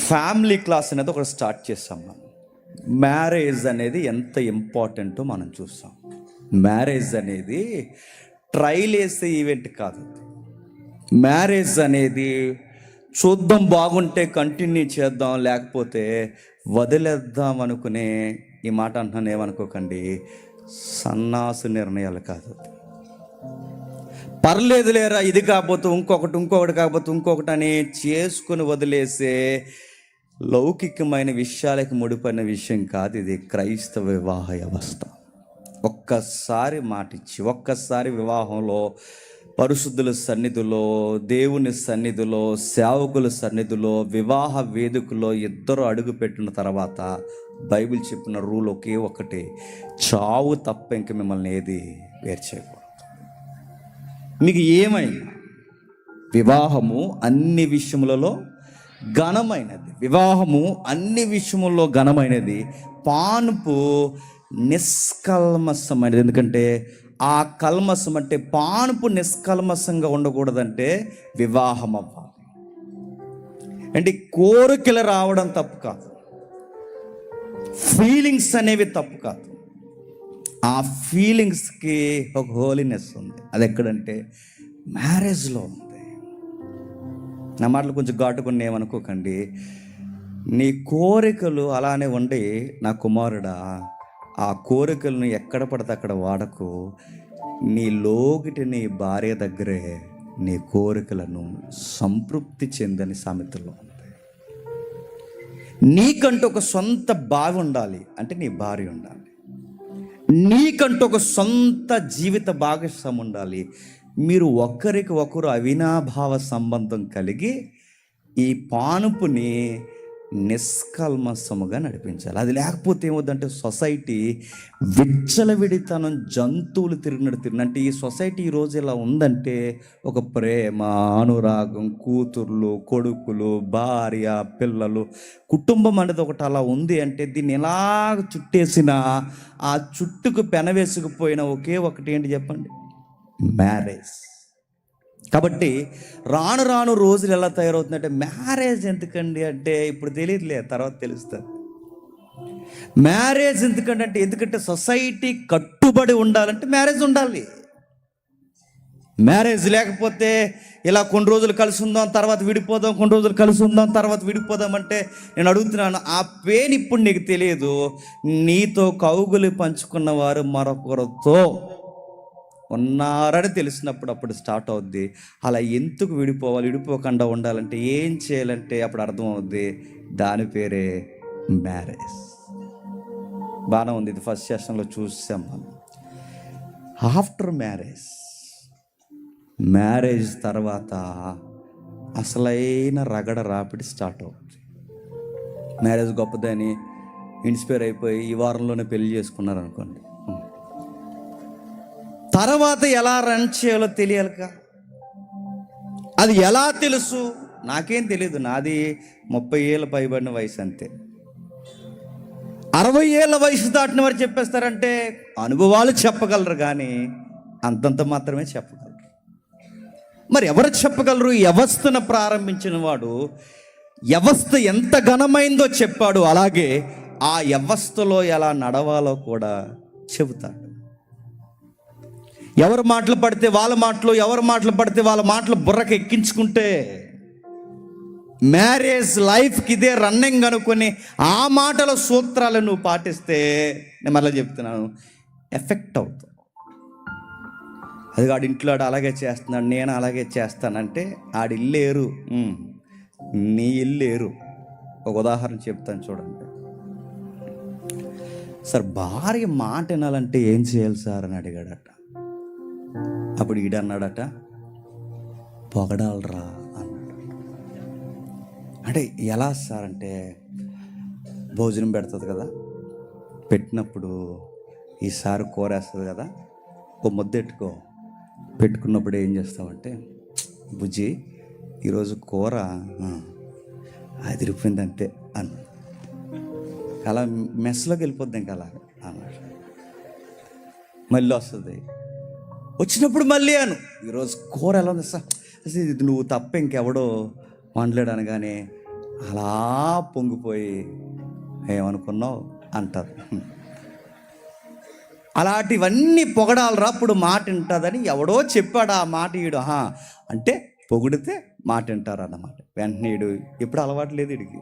Family class అనేది ఒకటి start చేస్తాం మనం. మ్యారేజ్ అనేది ఎంత ఇంపార్టెంటో మనం చూస్తాం. మ్యారేజ్ అనేది ట్రైల్ వేసే ఈవెంట్ కాదు. మ్యారేజ్ అనేది చూద్దాం, బాగుంటే కంటిన్యూ చేద్దాం, లేకపోతే వదిలేద్దాం అనుకునే, ఈ మాట అంటున్నాను ఏమనుకోకండి, సన్నాసు నిర్ణయాలు కాదు. పర్లేదు లేరా, ఇది కాకపోతే ఇంకొకటి కాకపోతే ఇంకొకటి అని చేసుకుని వదిలేసే లౌకికమైన విషయాలకు ముడిపడిన విషయం కాదు ఇది. క్రైస్తవ వివాహ వ్యవస్థ. ఒక్కసారి మాటిచ్చి, ఒక్కసారి వివాహంలో పరిశుద్ధుల సన్నిధిలో, దేవుని సన్నిధిలో, సేవకుల సన్నిధిలో, వివాహ వేదికలో ఇద్దరు అడుగు పెట్టిన తర్వాత బైబిల్ చెప్పిన రూల్ ఒకే ఒకటి: చావు తప్ప ఇంక మిమ్మల్ని ఏది వేరు చేయకూడదు. మీకు ఏమైనా వివాహము అన్ని విషయములలో ఘనమైనది. వివాహము అన్ని విషయముల్లో ఘనమైనది. పానుపు నిష్కల్మషమైనది. ఎందుకంటే ఆ కల్మషం అంటే, పానుపు నిష్కల్మషంగా ఉండకూడదంటే వివాహం అవ్వాలి. అంటే కోరికలు రావడం తప్పు కాదు, ఫీలింగ్స్ అనేవి తప్పు కాదు. ఆ ఫీలింగ్స్కి ఒక హోలీనెస్ ఉంది. అది ఎక్కడంటే మ్యారేజ్లో ఉంది. నా మాటలు కొంచెం ఘాటుకుని ఏమనుకోకండి. నీ కోరికలు అలానే ఉండి, నా కుమారుడా, ఆ కోరికలను ఎక్కడ పడితే అక్కడ వాడకు. నీ లోగిటి నీ భార్య దగ్గరే నీ కోరికలను సంతృప్తి చెందని సామెతలో ఉంది. నీకంటూ ఒక సొంత బావి ఉండాలి అంటే నీ భార్య ఉండాలి. నీకంటూ ఒక సొంత జీవిత భాగస్వామి ఉండాలి. మీరు ఒకరికి ఒకరు అవినాభావ సంబంధం కలిగి ఈ పానుపుని నిష్కల్మషముగా నడిపించాలి. అది లేకపోతే ఏమవుద్దంటే సొసైటీ విచ్చలవిడితనం, జంతువులు తిరిగినట్టు. అంటే ఈ సొసైటీ ఈరోజు ఇలా ఉందంటే ఒక ప్రేమ, అనురాగం, కూతుర్లు, కొడుకులు, భార్య, పిల్లలు, కుటుంబం అనేది ఒకటి అలా ఉంది అంటే దీన్ని ఎలా చుట్టేసిన ఆ చుట్టుకు పెనవేసుకుపోయిన ఒకే ఒకటి ఏంటి చెప్పండి? మ్యారేజ్. కాబట్టి రాను రాను రోజులు ఎలా తయారవుతుందంటే, మ్యారేజ్ ఎందుకండి అంటే ఇప్పుడు తెలియదులే, తర్వాత తెలుస్తుంది. మ్యారేజ్ ఎందుకంటే సొసైటీ కట్టుబడి ఉండాలంటే మ్యారేజ్ ఉండాలి. మ్యారేజ్ లేకపోతే ఇలా కొన్ని రోజులు కలిసి ఉందాం, తర్వాత విడిపోదాం, కొన్ని రోజులు కలిసి ఉందాం, తర్వాత విడిపోదాం అంటే, నేను అడుగుతున్నాను, ఆ పెయిన్ ఇప్పుడు నీకు తెలియదు. నీతో కౌగులు పంచుకున్న వారు మరొకరితో ఉన్నారని తెలిసినప్పుడు అప్పుడు స్టార్ట్ అవుద్ది. అలా ఎందుకు విడిపోవాలి, విడిపోకుండా ఉండాలంటే ఏం చేయాలంటే అప్పుడు అర్థం అవుద్ది. దాని పేరే మ్యారేజ్. బాగానే ఉంది. ఇది ఫస్ట్ సెషన్లో చూసాం మనం. ఆఫ్టర్ మ్యారేజ్ తర్వాత అసలైన రగడ రాపిడి స్టార్ట్ అవుతుంది. మ్యారేజ్ గొప్పదని ఇన్స్పైర్ అయిపోయి ఈ వారంలోనే పెళ్లి చేసుకున్నారు అనుకోండి, తర్వాత ఎలా రన్ చేయాలో తెలియాలిగా. అది ఎలా తెలుసు? నాకేం తెలియదు. నాది 30 ఏళ్ళ పైబడిన వయసు అంతే. 60 ఏళ్ళ వయసు దాటిన వారు చెప్పేస్తారంటే అనుభవాలు చెప్పగలరు, కానీ అంతంత మాత్రమే చెప్పగలరు. మరి ఎవరు చెప్పగలరు? వ్యవస్థను ప్రారంభించిన వాడు వ్యవస్థ ఎంత ఘనమైందో చెప్పాడు, అలాగే ఆ వ్యవస్థలో ఎలా నడవాలో కూడా చెబుతాడు. ఎవరి మాటలు పడితే వాళ్ళ మాటలు, ఎవరి మాటలు పడితే వాళ్ళ మాటలు బుర్రకు ఎక్కించుకుంటే, మ్యారేజ్ లైఫ్కి ఇదే రన్నింగ్ అనుకుని ఆ మాటల సూత్రాలను నువ్వు పాటిస్తే, నేను మళ్ళీ చెప్తున్నాను, ఎఫెక్ట్ అవుతావు. అది ఆడి ఇంట్లో ఆడు అలాగే చేస్తున్నాడు, నేను అలాగే చేస్తానంటే ఆడి ఇల్లేరు, నీ ఇల్లేరు. ఒక ఉదాహరణ చెప్తాను చూడండి. సార్, భార్య మాట వినాలంటే ఏం చేయాలి సార్ అని అడిగాడట. అప్పుడు ఈడన్నాడట, పొగడాలరా అన్నాడు. అంటే ఎలా సార్ అంటే, భోజనం పెడుతుంది కదా, పెట్టినప్పుడు ఈసారి కూర వేస్తుంది కదా, ఓ ముద్దెట్టుకో. పెట్టుకున్నప్పుడు ఏం చేస్తావంటే, బుజ్జి ఈరోజు కూర అదిరిపోయింది అంతే అన్న. అలా మెస్లోకి వెళ్ళిపోద్ది ఇంకా అలా అన్నాడు. మళ్ళీ వస్తుంది, వచ్చినప్పుడు మళ్ళీ అను, ఈరోజు కూర ఎలా ఉంది సార్, ఇది నువ్వు తప్ప ఇంకెవడో వండలేడు అనగానే అలా పొంగిపోయి ఏమనుకున్నావు అంటారు. అలాంటివన్నీ పొగడాలరా అప్పుడు మాట వింటుందని ఎవడో చెప్పాడు ఆ మాట. ఈడు అంటే పొగిడితే మాట వింటారు అన్నమాట. వెంటనే ఈడు ఎప్పుడు అలవాటు లేదు వీడికి.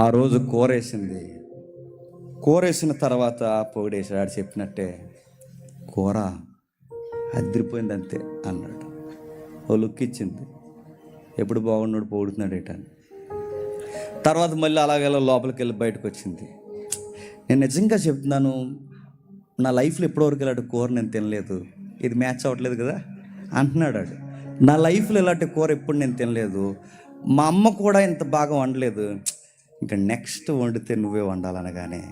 ఆ రోజు కూరేసిన తర్వాత పొగిడేసాడు. ఆడు చెప్పినట్టే కూర అదిరిపోయింది అంతే అన్నాడు. ఓ లుక్ ఇచ్చింది, ఎప్పుడు బాగున్నాడు పొగుడుతున్నాడు ఏటని. తర్వాత మళ్ళీ అలాగే లోపలికి వెళ్ళి బయటకు వచ్చింది. నేను నిజంగా చెప్తున్నాను, నా లైఫ్లో ఎప్పటివరకు ఇలాంటి కూర నేను తినలేదు, ఇది మ్యాచ్ అవ్వట్లేదు కదా అంటున్నాడు. నా లైఫ్లో ఇలాంటి కూర ఎప్పుడు నేను తినలేదు, మా అమ్మ కూడా ఇంత బాగా వండలేదు, ఇంకా నెక్స్ట్ వండితే నువ్వే వండాలనగానే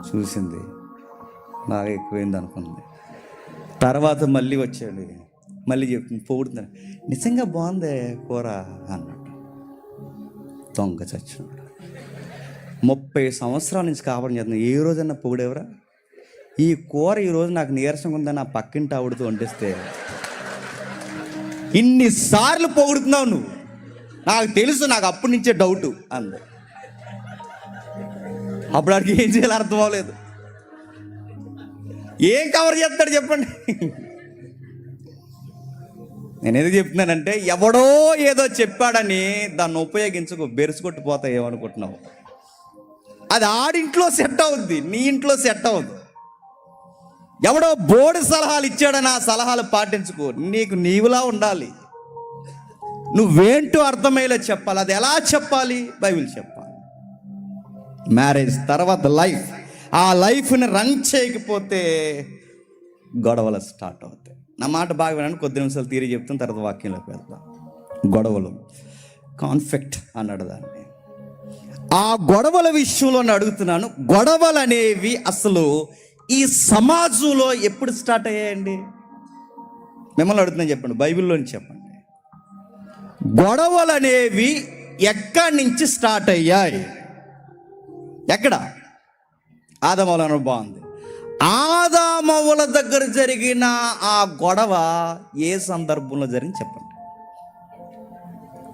చూసింది బాగా ఎక్కువైంది అనుకుంది. తర్వాత మళ్ళీ వచ్చాడు, మళ్ళీ చెప్తుంది, పొగుడుతున్నాడు, నిజంగా బాగుందే కూర అన్నాడు. దొంగ చచ్చినాడు. 30 సంవత్సరాల నుంచి కాపురం చేస్తున్నాను, ఏ రోజన్నా పొగిడేవరా? ఈ కూర ఈరోజు నాకు నీరసంగా ఉందని నా పక్కింటి ఆవిడతో వండిస్తే ఇన్నిసార్లు పొగుడుతున్నావు నువ్వు, నాకు తెలుసు, నాకు అప్పటి నుంచే డౌట్ అంది. అప్పుడు వాడికి ఏం చేయాలో అర్థం అవ్వలేదు. ఏం కవర్ చేస్తాడు చెప్పండి? నేను ఎందుకు చెప్తున్నానంటే, ఎవడో ఏదో చెప్పాడని దాన్ని ఉపయోగించుకో, బెరుసుకొట్టిపోతా ఏమనుకుంటున్నావు. అది ఆడింట్లో సెట్ అవుద్ది, నీ ఇంట్లో సెట్ అవుద్ది. ఎవడో బోర్డు సలహాలు ఇచ్చాడని ఆ సలహాలు పాటించుకో. నీకు నీవులా ఉండాలి, నువ్వేంటో అర్థమయ్యేలా చెప్పాలి. అది ఎలా చెప్పాలి? బైబిల్ చెప్పాలి. మ్యారేజ్ తర్వాత లైఫ్, ఆ లైఫ్ని రన్ చేయకపోతే గొడవలు స్టార్ట్ అవుతాయి. నా మాట బాగా వినండి, కొద్ది నిమిషాలు తీరి చెప్తాను, తర్వాత వాక్యంలోకి వెళ్తాం. గొడవలు, కాన్ఫ్లిక్ట్ అన్నాడు దాన్ని. ఆ గొడవల విషయంలో అడుగుతున్నాను, గొడవలు అనేవి అసలు ఈ సమాజంలో ఎప్పుడు స్టార్ట్ అయ్యాయండి? మిమ్మల్ని అడుగుతున్నాను, చెప్పండి, బైబిల్లోని చెప్పండి. గొడవలు అనేవి ఎక్కడి నుంచి స్టార్ట్ అయ్యాయి? ఎక్కడ? ఆదామవుల అనుభవం. ఆదామవుల దగ్గర జరిగిన ఆ గొడవ ఏ సందర్భంలో జరిగింది చెప్పండి,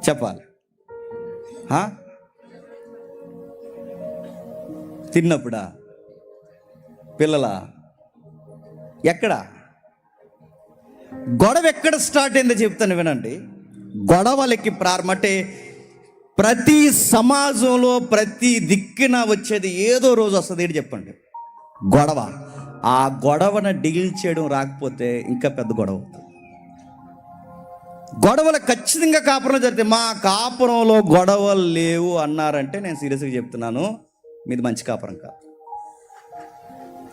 చెప్పాలి. తిన్నప్పుడా? పిల్లల? ఎక్కడ గొడవ ఎక్కడ స్టార్ట్ అయిందో చెప్తాను వినండి. గొడవలకి ప్రారంభం అంటే ప్రతి సమాజంలో ప్రతి దిక్కున వచ్చేది ఏదో రోజు వస్తుంది. ఏంటి చెప్పండి? గొడవ. ఆ గొడవను డీల్ చేయడం రాకపోతే ఇంకా పెద్ద గొడవ అవుతుంది. గొడవలు ఖచ్చితంగా కాపురంలో జరిగితే, మా కాపురంలో గొడవలు లేవు అన్నారంటే నేను సీరియస్గా చెప్తున్నాను, మీది మంచి కాపురం కాదు.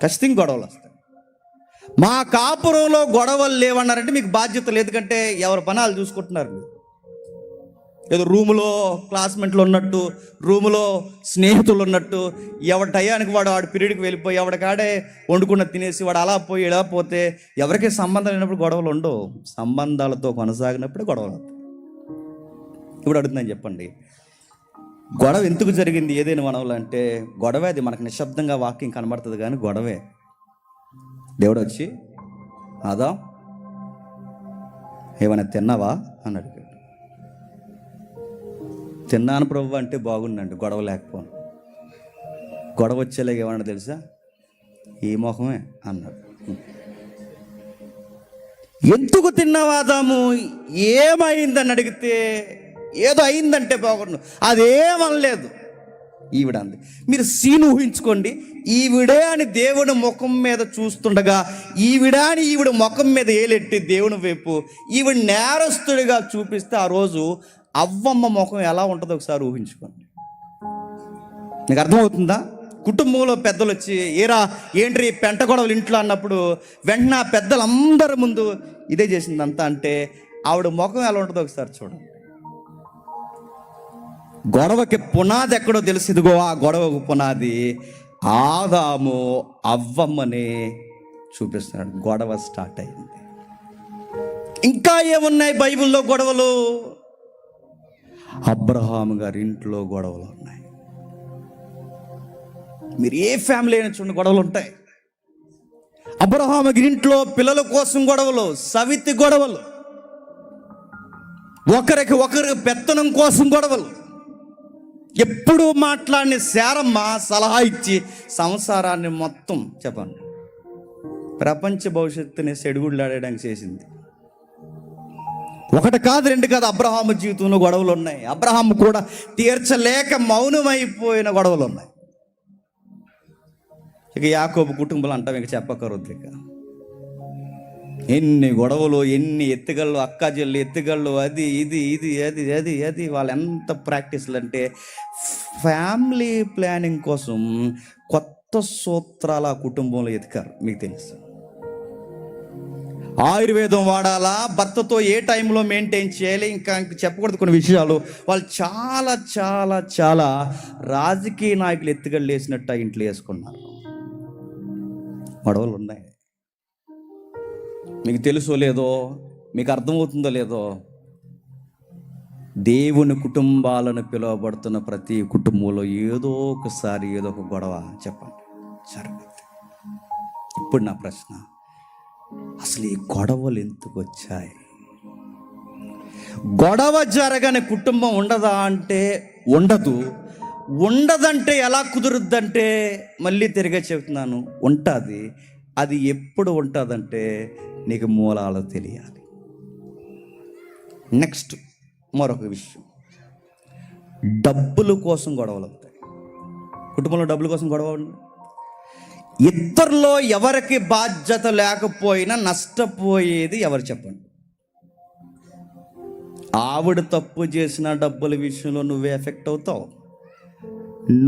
ఖచ్చితంగా గొడవలు వస్తాయి. మా కాపురంలో గొడవలు లేవన్నారంటే మీకు బాధ్యత లేదు, ఎందుకంటే ఎవరి పనాలు చూసుకుంటున్నారు. మీరు ఏదో రూములో క్లాస్మేట్లు ఉన్నట్టు, రూములో స్నేహితులు ఉన్నట్టు, ఎవరి టయానికి వాడు పీరియడ్కి వెళ్ళిపోయి ఎవడికాడే వండుకున్న తినేసి వాడు అలా పోయి ఇలా పోతే ఎవరికి సంబంధం లేనప్పుడు గొడవలు ఉండవు. సంబంధాలతో కొనసాగినప్పుడు గొడవలు. ఇప్పుడు అడుగుతుందని చెప్పండి, గొడవ ఎందుకు జరిగింది ఏదైనా మనవలు అంటే? గొడవే. అది మనకు నిశ్శబ్దంగా వాక్యం కనబడుతుంది కానీ గొడవే. దేవుడు వచ్చి, ఆదాం ఏమైనా తిన్నావా అని అడిగాడు. తిన్నాను ప్రభు అంటే బాగుండండి, గొడవ లేకపోను. గొడవ వచ్చేలాగా ఏమన్నా తెలుసా? ఈ మొహమే అన్నాడు. ఎందుకు తిన్నావా ఆదాము? ఏమైందని అడిగితే ఏదో అయిందంటే బాగుండు, అదేమనలేదు. ఈవిడ అంది. మీరు సీన్ ఊహించుకోండి, ఈవిడే అని దేవుని ముఖం మీద చూస్తుండగా ఈవిడ ముఖం మీద ఏలెట్టి దేవుని వైపు ఈవిడ నేరస్తుడిగా చూపిస్తే ఆ రోజు అవ్వమ్మ ముఖం ఎలా ఉంటుందో ఒకసారి ఊహించుకోండి. నీకు అర్థమవుతుందా? కుటుంబంలో పెద్దలు వచ్చి ఏంటి పెంట గొడవలు ఇంట్లో అన్నప్పుడు వెంటనే ఆ పెద్దలందరి ముందు ఇదే చేసిందంతా అంటే ఆవిడ ముఖం ఎలా ఉంటుందో ఒకసారి చూడండి. గొడవకి పునాది ఎక్కడో తెలుసు. ఇదిగో ఆ గొడవకు పునాది ఆదాము అవ్వమ్మని చూపిస్తున్నాడు. గొడవ స్టార్ట్ అయింది. ఇంకా ఏమున్నాయి బైబిల్లో గొడవలు? అబ్రహాము గారి ఇంట్లో గొడవలు ఉన్నాయి. మీరు ఏ ఫ్యామిలీ అయినా చూడండి, గొడవలు ఉంటాయి. అబ్రహాము గారి ఇంట్లో పిల్లల కోసం గొడవలు, సవితి గొడవలు. ఒకరికి ఒకరికి పెత్తనం కోసం గొడవలు. ఎప్పుడు మాట్లాడిన శారమ్మ సలహా ఇచ్చి సంసారాన్ని మొత్తం చెప్పండి ప్రపంచ భవిష్యత్తుని సెడుగుళ్ళాడడానికి చేసింది. ఒకటి కాదు, రెండు కాదు, అబ్రహాము జీవితంలో గొడవలు ఉన్నాయి. అబ్రహాము కూడా తీర్చలేక మౌనమైపోయిన గొడవలు ఉన్నాయి. ఇక యాకోబు కుటుంబాలు అంటాం, ఇక చెప్పకరుద్దు. ఇక ఎన్ని గొడవలు, ఎన్ని ఎత్తుగళ్ళు, అక్క చెల్లి ఎత్తుగళ్ళు, అది ఇది ఇది అది అది అది వాళ్ళు ఎంత ప్రాక్టీస్లు అంటే ఫ్యామిలీ ప్లానింగ్ కోసం కొత్త సూత్రాల కుటుంబంలో ఎతికారు. మీకు తెలుసు, ఆయుర్వేదం వాడాలా, భర్తతో ఏ టైంలో మెయింటైన్ చేయాలి, ఇంకా చెప్పకూడదు కొన్ని విషయాలు. వాళ్ళు చాలా చాలా చాలా రాజకీయ నాయకులు ఎత్తుగళ్ళు వేసినట్టు ఇంట్లో వేసుకున్నారు. గొడవలు ఉన్నాయి. మీకు తెలుసో లేదో, మీకు అర్థమవుతుందో లేదో, దేవుని కుటుంబాలను పిలువబడుతున్న ప్రతి కుటుంబంలో ఏదో ఒకసారి ఏదో ఒక గొడవ చెప్పండి జరుగుతుంది. ఇప్పుడు నా ప్రశ్న, అసలు ఈ గొడవలు ఎందుకు వచ్చాయి? గొడవ జరగని కుటుంబం ఉండదా అంటే ఉండదు. ఉండదంటే ఎలా కుదురుద్దంటే మళ్ళీ తిరిగే చెప్తున్నాను, ఉంటుంది. అది ఎప్పుడు ఉంటుందంటే నీకు మూలాలు తెలియాలి. నెక్స్ట్ మరొక విషయం, డబ్బుల కోసం గొడవలు అవుతాయి. కుటుంబంలో డబ్బుల కోసం గొడవ ఉంది. ఇద్దరిలో ఎవరికి బాధ్యత లేకపోయినా నష్టపోయేది ఎవరు చెప్పండి? ఆవిడ తప్పు చేసిన డబ్బుల విషయంలో నువ్వే ఎఫెక్ట్ అవుతావు,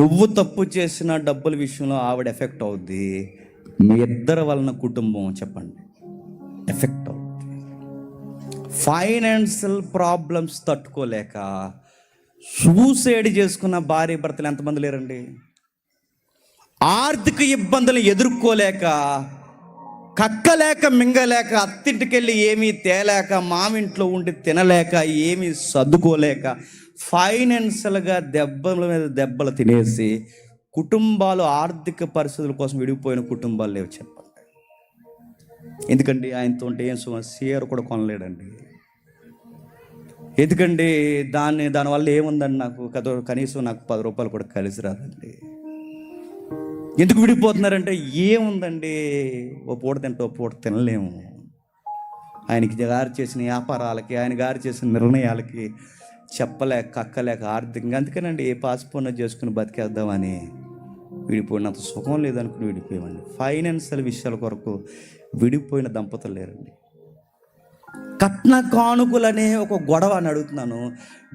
నువ్వు తప్పు చేసిన డబ్బుల విషయంలో ఆవిడ ఎఫెక్ట్ అవుద్ది. మీ ఇద్దరి వలన కుటుంబం చెప్పండి ఎఫెక్ట్ అవుతుంది. ఫైనాన్షియల్ ప్రాబ్లమ్స్ తట్టుకోలేక సూసైడ్ చేసుకున్న భార్య భర్తలు ఎంతమంది లేరండి? ఆర్థిక ఇబ్బందులు ఎదుర్కోలేక, కక్కలేక మింగలేక, అత్తింటికి వెళ్ళి ఏమీ తేలేక, మామింట్లో ఉండి తినలేక, ఏమీ సర్దుకోలేక, ఫైనాన్షియల్గా దెబ్బల మీద దెబ్బలు తినేసి కుటుంబాలు ఆర్థిక పరిస్థితుల కోసం విడిపోయిన కుటుంబాలు లేవు చెప్పండి. ఎందుకండి? ఆయనతో ఉంటే ఏం షేర్ కూడా కొనలేడండి. ఎందుకండి? దానివల్ల ఏముందండి? నాకు కనీసం నాకు 10 రూపాయలు కూడా కలిసి రాదండి. ఎందుకు విడిపోతున్నారంటే ఏముందండి, ఓ పూట తింటే ఓ పూట తినలేము. ఆయనకి గారు చేసిన వ్యాపారాలకి, ఆయన గారు చేసిన నిర్ణయాలకి చెప్పలేక, కక్కలేక ఆర్థికంగా, అందుకేనండి ఏ పాసిపోయినా చేసుకుని బతికేద్దామని విడిపోయినంత సుఖం లేదనుకుని విడిపోయామండి. ఫైనాన్షియల్ విషయాల కొరకు విడిపోయిన దంపతులు లేరండి. కట్న కానుకలనే ఒక గొడవ అని అడుగుతున్నాను.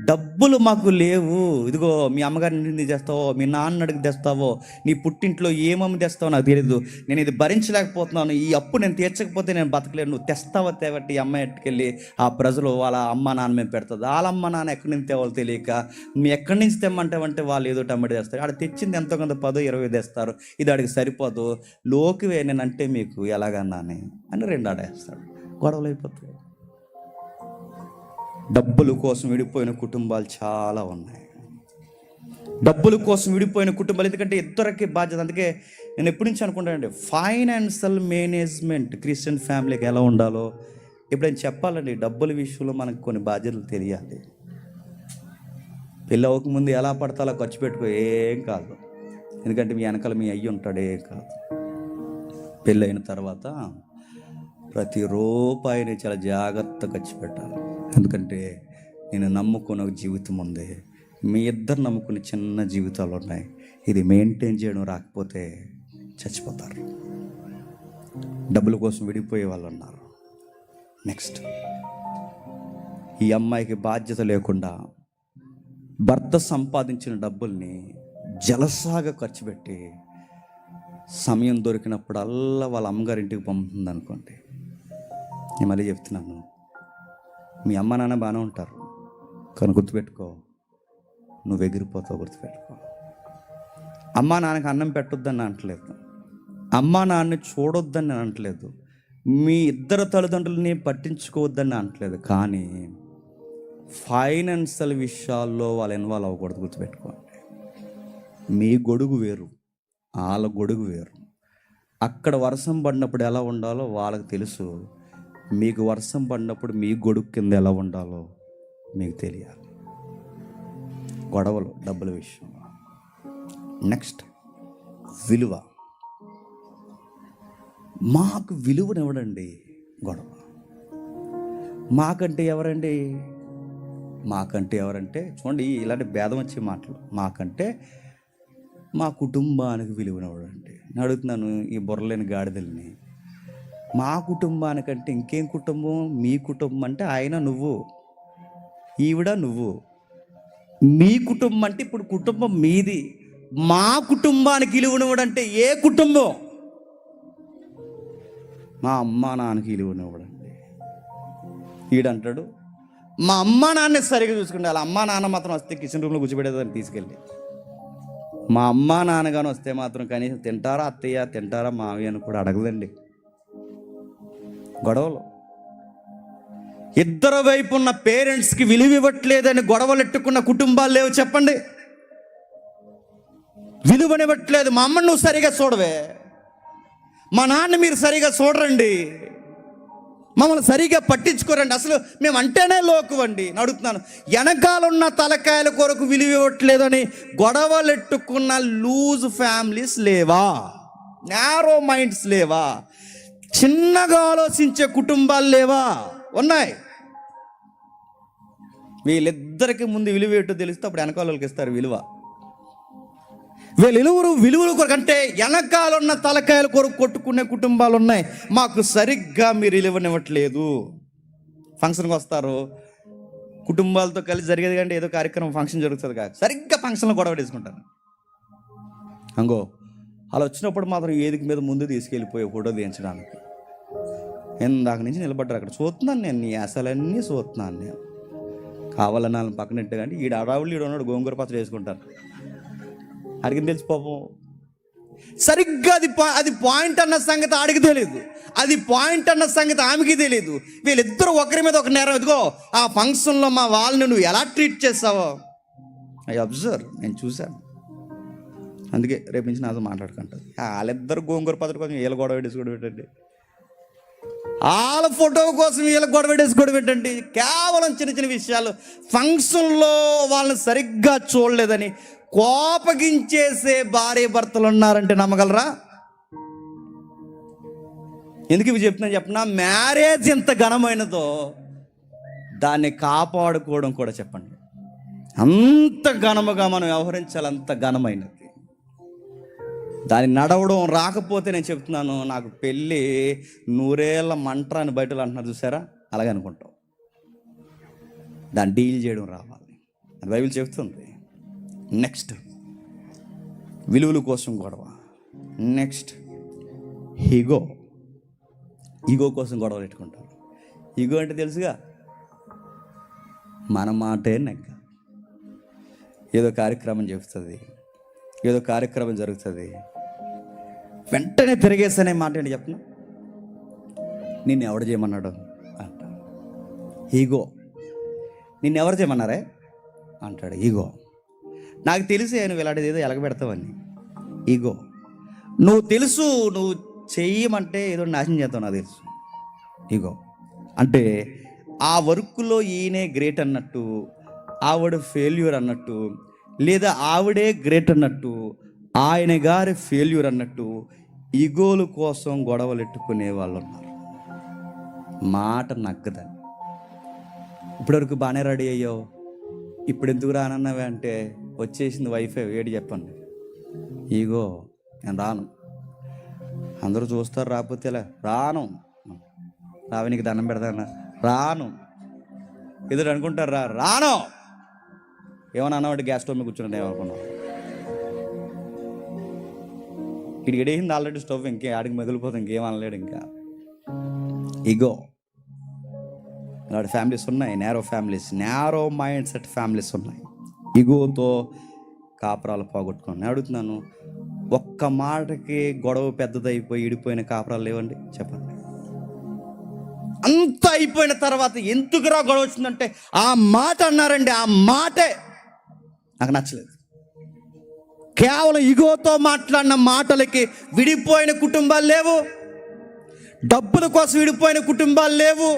డబ్బులు మాకు లేవు, ఇదిగో మీ అమ్మగారిని తెస్తావో, మీ నాన్న అడిగి తెస్తావో, నీ పుట్టింట్లో ఏమమ్మి తెస్తావో నాకు తెలియదు, నేను ఇది భరించలేకపోతున్నాను, ఈ అప్పు నేను తీర్చకపోతే నేను బతకలేను, నువ్వు తెస్తావో తేవట్టి ఈ అమ్మాయి ఎట్టుకెళ్ళి ఆ ప్రజలు వాళ్ళ అమ్మ నాన్న మేము పెడుతుంది. వాళ్ళ అమ్మ నాన్న ఎక్కడి నుంచి తేవాలో తెలియక, నువ్వు ఎక్కడి నుంచి తెమ్మంటావంటే వాళ్ళు ఏదో టమ్మడి తెస్తారు. ఆడ తెచ్చింది ఎంతో కొంత 10-20 తెస్తారు, ఇది ఆడికి సరిపోదు, లోకి నేనంటే మీకు ఎలాగన్నా అని 2 ఆడేస్తాడు. గొడవలు అయిపోతాయి. డబ్బుల కోసం విడిపోయిన కుటుంబాలు చాలా ఉన్నాయి. డబ్బుల కోసం విడిపోయిన కుటుంబాలు, ఎందుకంటే ఇద్దరికి బాధ్యత. అందుకే నేను ఎప్పటి నుంచి అనుకుంటానండి, ఫైనాన్షియల్ మేనేజ్మెంట్ క్రిస్టియన్ ఫ్యామిలీకి ఎలా ఉండాలో ఎప్పుడైనా చెప్పాలండి. డబ్బుల విషయంలో మనకు కొన్ని బాధ్యతలు తెలియాలి. పెళ్ళి అవ్వకముందు ఎలా పడతా అలా ఖర్చు పెట్టుకో, ఏం కాదు. ఎందుకంటే మీ వెనకాల మీ అయ్యి ఉంటాడు, ఏం కాదు. పెళ్ళి అయిన తర్వాత ప్రతి రూపాయిని చాలా జాగ్రత్తగా ఖర్చు పెట్టాలి. ఎందుకంటే నేను నమ్ముకున్న ఒక జీవితం ఉంది, మీ ఇద్దరు నమ్ముకునే చిన్న జీవితాలు ఉన్నాయి. ఇది మెయింటైన్ చేయడం రాకపోతే చచ్చిపోతారు. డబ్బుల కోసం విడిపోయే వాళ్ళు ఉన్నారు. నెక్స్ట్, ఈ అమ్మాయికి బాధ్యత లేకుండా భర్త సంపాదించిన డబ్బుల్ని జలసాగా ఖర్చు పెట్టి సమయం దొరికినప్పుడల్లా వాళ్ళ అమ్మగారింటికి పంపుతుంది అనుకోండి. నేను మళ్ళీ చెప్తున్నాను, మీ అమ్మ నాన్న బాగానే ఉంటారు, కానీ గుర్తుపెట్టుకో, నువ్వు ఎగిరిపోతావు. గుర్తుపెట్టుకో, అమ్మా నాన్నకి అన్నం పెట్టొద్దని అనట్లేదు, అమ్మా నాన్నని చూడొద్దని నేను అనట్లేదు, మీ ఇద్దరు తల్లిదండ్రులని పట్టించుకోవద్దని అనట్లేదు. కానీ ఫైనాన్షియల్ విషయాల్లో వాళ్ళు ఇన్వాల్వ్ అవ్వకూడదు. గుర్తుపెట్టుకోండి, మీ గొడుగు వేరు, వాళ్ళ గొడుగు వేరు. అక్కడ వర్షం పడినప్పుడు ఎలా ఉండాలో వాళ్ళకి తెలుసు, మీకు వర్షం పడినప్పుడు మీ గొడుగు కింద ఎలా ఉండాలో మీకు తెలియాలి. గొడవలు డబ్బుల విషయం. నెక్స్ట్ విలువ. మాకు విలువనివ్వడండి గొడవ. మాకంటే ఎవరంటే చూడండి, ఇలాంటి భేదం వచ్చే మాటలు. మాకంటే మా కుటుంబానికి విలువనివ్వడండి. నేను అడుగుతున్నాను ఈ బుర్రలేని గాడిదల్ని, మా కుటుంబానికంటే ఇంకేం కుటుంబం? మీ కుటుంబం అంటే ఆయన, నువ్వు, ఈవిడ, నువ్వు. మీ కుటుంబం అంటే ఇప్పుడు కుటుంబం మీది. మా కుటుంబానికి విలువనివ్వడంటే ఏ కుటుంబం? మా అమ్మా నాన్నకి విలువనివ్వడండి. ఈడంటాడు మా అమ్మా నాన్నే సరిగ్గా చూసుకుంటే, వాళ్ళ అమ్మా నాన్న మాత్రం వస్తే కిచెన్ రూమ్లో కూర్చోబెట్టేదని తీసుకెళ్ళి, మా అమ్మా నాన్నగాని వస్తే మాత్రం కనీసం తింటారా అత్తయ్య, తింటారా మావయ్య అని కూడా అడగదండి. గొడవలు. ఇద్దరు వైపు ఉన్న పేరెంట్స్కి విలువ ఇవ్వట్లేదని గొడవలు ఎట్టుకున్న కుటుంబాలు లేవు చెప్పండి. విలువనివ్వట్లేదు. మా అమ్మని నువ్వు సరిగా చూడవే, మా నాన్న మీరు సరిగా చూడరండి, మమ్మల్ని సరిగా పట్టించుకోరండి, అసలు మేము అంటేనే లోకువండి. అడుగుతున్నాను, వెనకాలన్న తలకాయల కొరకు విలువ ఇవ్వట్లేదని గొడవలెట్టుకున్న లూజ్ ఫ్యామిలీస్ లేవా? నారో మైండ్స్ లేవా? చిన్నగా ఆలోచించే కుటుంబాలు లేవా? ఉన్నాయి. వీళ్ళిద్దరికి ముందు విలువ ఏంటో తెలిస్తే అప్పుడు వెనకాల వాళ్ళకి ఇస్తారు విలువ. విలువల కొరకంటే వెనకాలన్న తలకాయల కొరకు కొట్టుకునే కుటుంబాలు ఉన్నాయి. మాకు సరిగ్గా మీరు విలువనివ్వట్లేదు. ఫంక్షన్కి వస్తారు, కుటుంబాలతో కలిసి జరిగేది కంటే ఏదో కార్యక్రమం ఫంక్షన్ జరుగుతుంది కాదు, సరిగ్గా ఫంక్షన్లో గొడవ వేసుకుంటారు. అంగో అలా వచ్చినప్పుడు మాత్రం ఏదికి మీద ముందు తీసుకెళ్ళిపోయి ఫోటో తీయించడానికి ఇందాక నుంచి నిలబడ్డారు. అక్కడ చూస్తున్నాను నేను, నీ అసలన్నీ చూస్తున్నాను నేను. కావాలని వాళ్ళని పక్కనట్టు కానీ ఈడు అడావుళ్ళు ఈడు ఉన్నాడు, గోంగూర పచ్చడి వేసుకుంటారు. అడిగింది తెలిసి పాపం. సరిగ్గా అది పాయింట్ అన్న సంగతి ఆడికి తెలియదు, అది పాయింట్ అన్న సంగతి ఆమెకి తెలియదు. వీళ్ళిద్దరూ ఒకరి మీద ఒక నేరం. ఎదుగో ఆ ఫంక్షన్లో మా వాళ్ళని నువ్వు ఎలా ట్రీట్ చేస్తావో ఐ అబ్జర్వ్, నేను చూశాను. అందుకే రేపు నుంచి నాతో మాట్లాడుకుంటారు. వాళ్ళిద్దరు గోంగూర పచ్చడి కోసం వీళ్ళ గొడవ పెట్టేసుకోవడం పెట్టండి, వాళ్ళ ఫోటో కోసం వీళ్ళ గొడవ పెట్టేసుకోవడం పెట్టండి. కేవలం చిన్న చిన్న విషయాలు. ఫంక్షన్లో వాళ్ళని సరిగ్గా చూడలేదని కోపగించేసే భార్య భర్తలు ఉన్నారంటే నమ్మగలరా? ఎందుకు ఇవి చెప్పినా మ్యారేజ్ ఎంత ఘనమైనదో దాన్ని కాపాడుకోవడం కూడా చెప్పండి. అంత ఘనముగా మనం వ్యవహరించాలి, అంత ఘనమైనది. దాన్ని నడవడం రాకపోతే నేను చెప్తున్నాను, నాకు పెళ్ళి 100 ఏళ్ళ మంట అని బయటలు అంటున్నారు చూసారా, అలాగే అనుకుంటాం. దాన్ని డీల్ చేయడం రావాలి అని బైబిల్ చెప్తుంది. నెక్స్ట్ విలువల కోసం గొడవ. నెక్స్ట్ ఈగో కోసం గొడవలు పెట్టుకుంటారు. ఈగో అంటే తెలుసుగా, మన మాటే నెగ్గ. ఏదో కార్యక్రమం చెప్తుంది, ఏదో కార్యక్రమం జరుగుతుంది, వెంటనే తిరిగేసనే మాట ఏంటి చెప్పను, నిన్ను ఎవడు చేయమన్నాడు అంట. ఈగో. నిన్నెవరు చేయమన్నారే అంటాడు. ఈగో. నాకు తెలిసి నువ్వు ఇలాంటిది ఏదో ఎలగబెడతావని. ఈగో. నువ్వు తెలుసు నువ్వు చెయ్యమంటే ఏదో నాశనం చేస్తావు, నాకు తెలుసు. ఈగో అంటే ఆ వర్క్లో ఈయనే గ్రేట్ అన్నట్టు, ఆవిడ ఫెయిల్యూర్ అన్నట్టు, లేదా ఆవిడే గ్రేట్ అన్నట్టు, ఆయన గారి ఫెయిల్యూర్ అన్నట్టు ఈగోల కోసం గొడవలు ఎట్టుకునే వాళ్ళు ఉన్నారు. మాట నగ్గదని. ఇప్పటివరకు బాగానే రెడీ అయ్యావు, ఇప్పుడు ఎందుకు రానన్నావే అంటే వచ్చేసింది వైఫై, వేడి చెప్పండి. ఈగో. నేను రాను, అందరూ చూస్తారు, రాకపోతే ఇలా రాను, రావనికి దండం పెడతాను, రాను. ఎదురు అనుకుంటారు రాను. ఏమన్నా అన్నవాటి గ్యాస్ స్టవ్ మీద కూర్చున్నాను ఏమనుకున్నావు, ఇటు గడిగింది ఆల్రెడీ స్టవ్, ఇంకే ఆడికి మిగిలిపోతుంది, ఇంకేం అనలేడు ఇంకా. ఈగో. ఇలాంటి ఫ్యామిలీస్ ఉన్నాయి, నేరో మైండ్ సెట్ ఫ్యామిలీస్ ఉన్నాయి. ఈగోతో కాపురాలు పోగొట్టుకున్నాను. నేను అడుగుతున్నాను, ఒక్క మాటకి గొడవ పెద్దదైపోయి ఇడిపోయిన కాపురాలు లేవండి చెప్పండి. అంత అయిపోయిన తర్వాత ఎందుకురా గొడవ వచ్చిందంటే ఆ మాట అన్నారండి, ఆ మాటే నాకు నచ్చలేదు. కేవలం ఈగోతో మాట్లాడిన మాటలకి విడిపోయిన కుటుంబాలు లేవు, డబ్బుల కోసం విడిపోయిన కుటుంబాలు లేవు,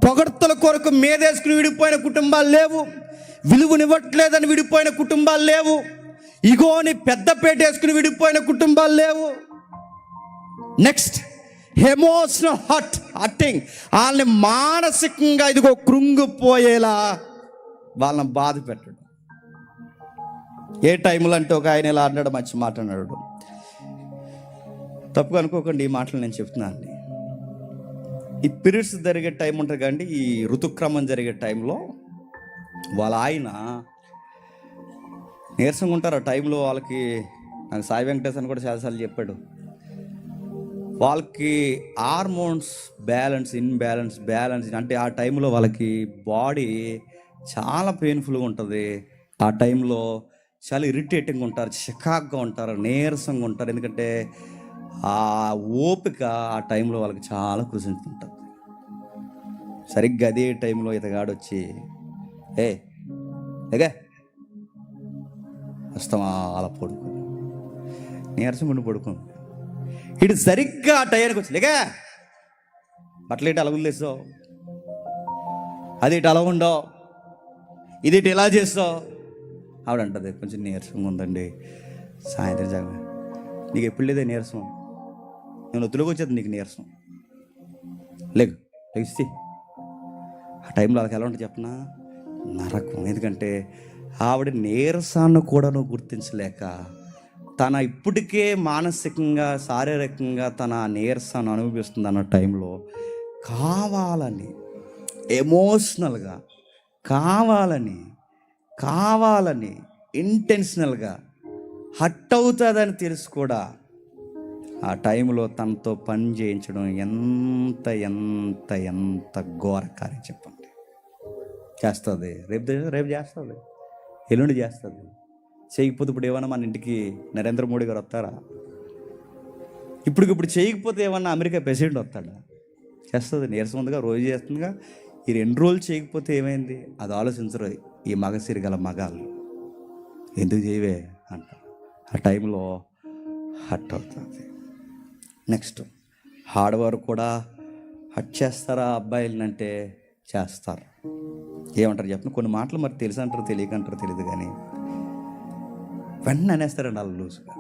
పొగడ్తల కొరకు మేదేసుకుని విడిపోయిన కుటుంబాలు లేవు. విలువనివ్వట్లేదని విడిపోయిన కుటుంబాలు లేవు. ఇగోని పెద్దపేట వేసుకుని విడిపోయిన కుటుంబాలు లేవు. నెక్స్ట్, ఎమోషనల్ హర్టింగ్, వాళ్ళని మానసికంగా ఇదిగో కృంగిపోయేలా వాళ్ళని బాధ పెట్టడం. ఏ టైంలో అంటే ఒక ఆయన ఇలా అన్నాడు, మంచి మాట అన్నాడు, తప్పుగా అనుకోకండి ఈ మాటలు నేను చెప్తున్నాను. ఈ పీరియడ్స్ జరిగే టైం ఉంటుంది కండి, ఈ ఋతుక్రమం జరిగే టైంలో వాళ్ళ ఆయన నీరసంగా ఉంటారు. ఆ టైంలో వాళ్ళకి, నాకు సాయి వెంకటేశ్ అని కూడా చాలాసార్లు చెప్పాడు, వాళ్ళకి హార్మోన్స్ బ్యాలెన్స్ అంటే ఆ టైంలో వాళ్ళకి బాడీ చాలా పెయిన్ఫుల్గా ఉంటుంది. ఆ టైంలో చాలా ఇరిటేటింగ్గా ఉంటారు, చికాగ్గా ఉంటారు, నీరసంగా ఉంటారు. ఎందుకంటే ఆ ఓపిక ఆ టైంలో వాళ్ళకి చాలా కృషించుకుంటుంది. సరిగ్గా అదే టైంలో ఇతగాడు వచ్చి, ఏగే వస్తామా అలా పడుకో, నీరసం ఉండి పడుకోండి. ఇటు సరిగ్గా ఆ టైంకి వచ్చి, లేగా బట్టలు ఇటు అలా వదిలేస్తావు, అది ఇటు అలా ఉండవు, ఇది ఇటు ఇలా చేస్తావు. ఆవిడంటది, కొంచెం నీరసంగా ఉందండి, సాయంత్రం జాగా. నీకు ఎప్పుడు లేదే నీరసం? నేను వద్దులోకి వచ్చేది నీకు నీరసం, లెగిస్తే. ఆ టైంలో వాళ్ళకి ఎలా ఉంటుంది చెప్పనా, నరకం. ఎందుకంటే ఆవిడ నీరసాన్ని కూడా నువ్వు గుర్తించలేక, తన ఇప్పటికే మానసికంగా శారీరకంగా తన నీరసాన్ని అనుభవిస్తుంది అన్న టైంలో కావాలని ఎమోషనల్గా కావాలని ఇంటెన్షనల్గా హట్ అవుతుందని తెలుసు కూడా ఆ టైంలో తనతో పని చేయించడం ఎంత ఎంత ఎంత ఘోర కార్యం చెప్పండి. చేస్తుంది, రేపు చేస్తుంది, ఎల్లుండి చేస్తుంది. చేయకపోతే ఇప్పుడు ఏమన్నా మన ఇంటికి నరేంద్ర మోడీ గారు వస్తారా? ఇప్పుడు చేయకపోతే ఏమన్నా అమెరికా ప్రెసిడెంట్ వస్తాడా? చేస్తుంది. నీరసం ఉందిగా, రోజు చేస్తుందిగా. ఈ 2 రోజులు చేయకపోతే ఏమైంది? అది ఆలోచించరు ఈ మగసిరి గల మగాళ్ళు. ఎందుకు చేయవే అంట. ఆ టైంలో హట్ అవుతుంది. నెక్స్ట్, ఆడవారు కూడా హట్ చేస్తారా అబ్బాయిలనంటే? చేస్తారు. ఏమంటారు చెప్పండి? కొన్ని మాటలు మరి తెలుసు అంటారు, తెలియకంటారు, తెలియదు, కానీ వెంటనే అనేస్తారండి వాళ్ళు లూసుగా.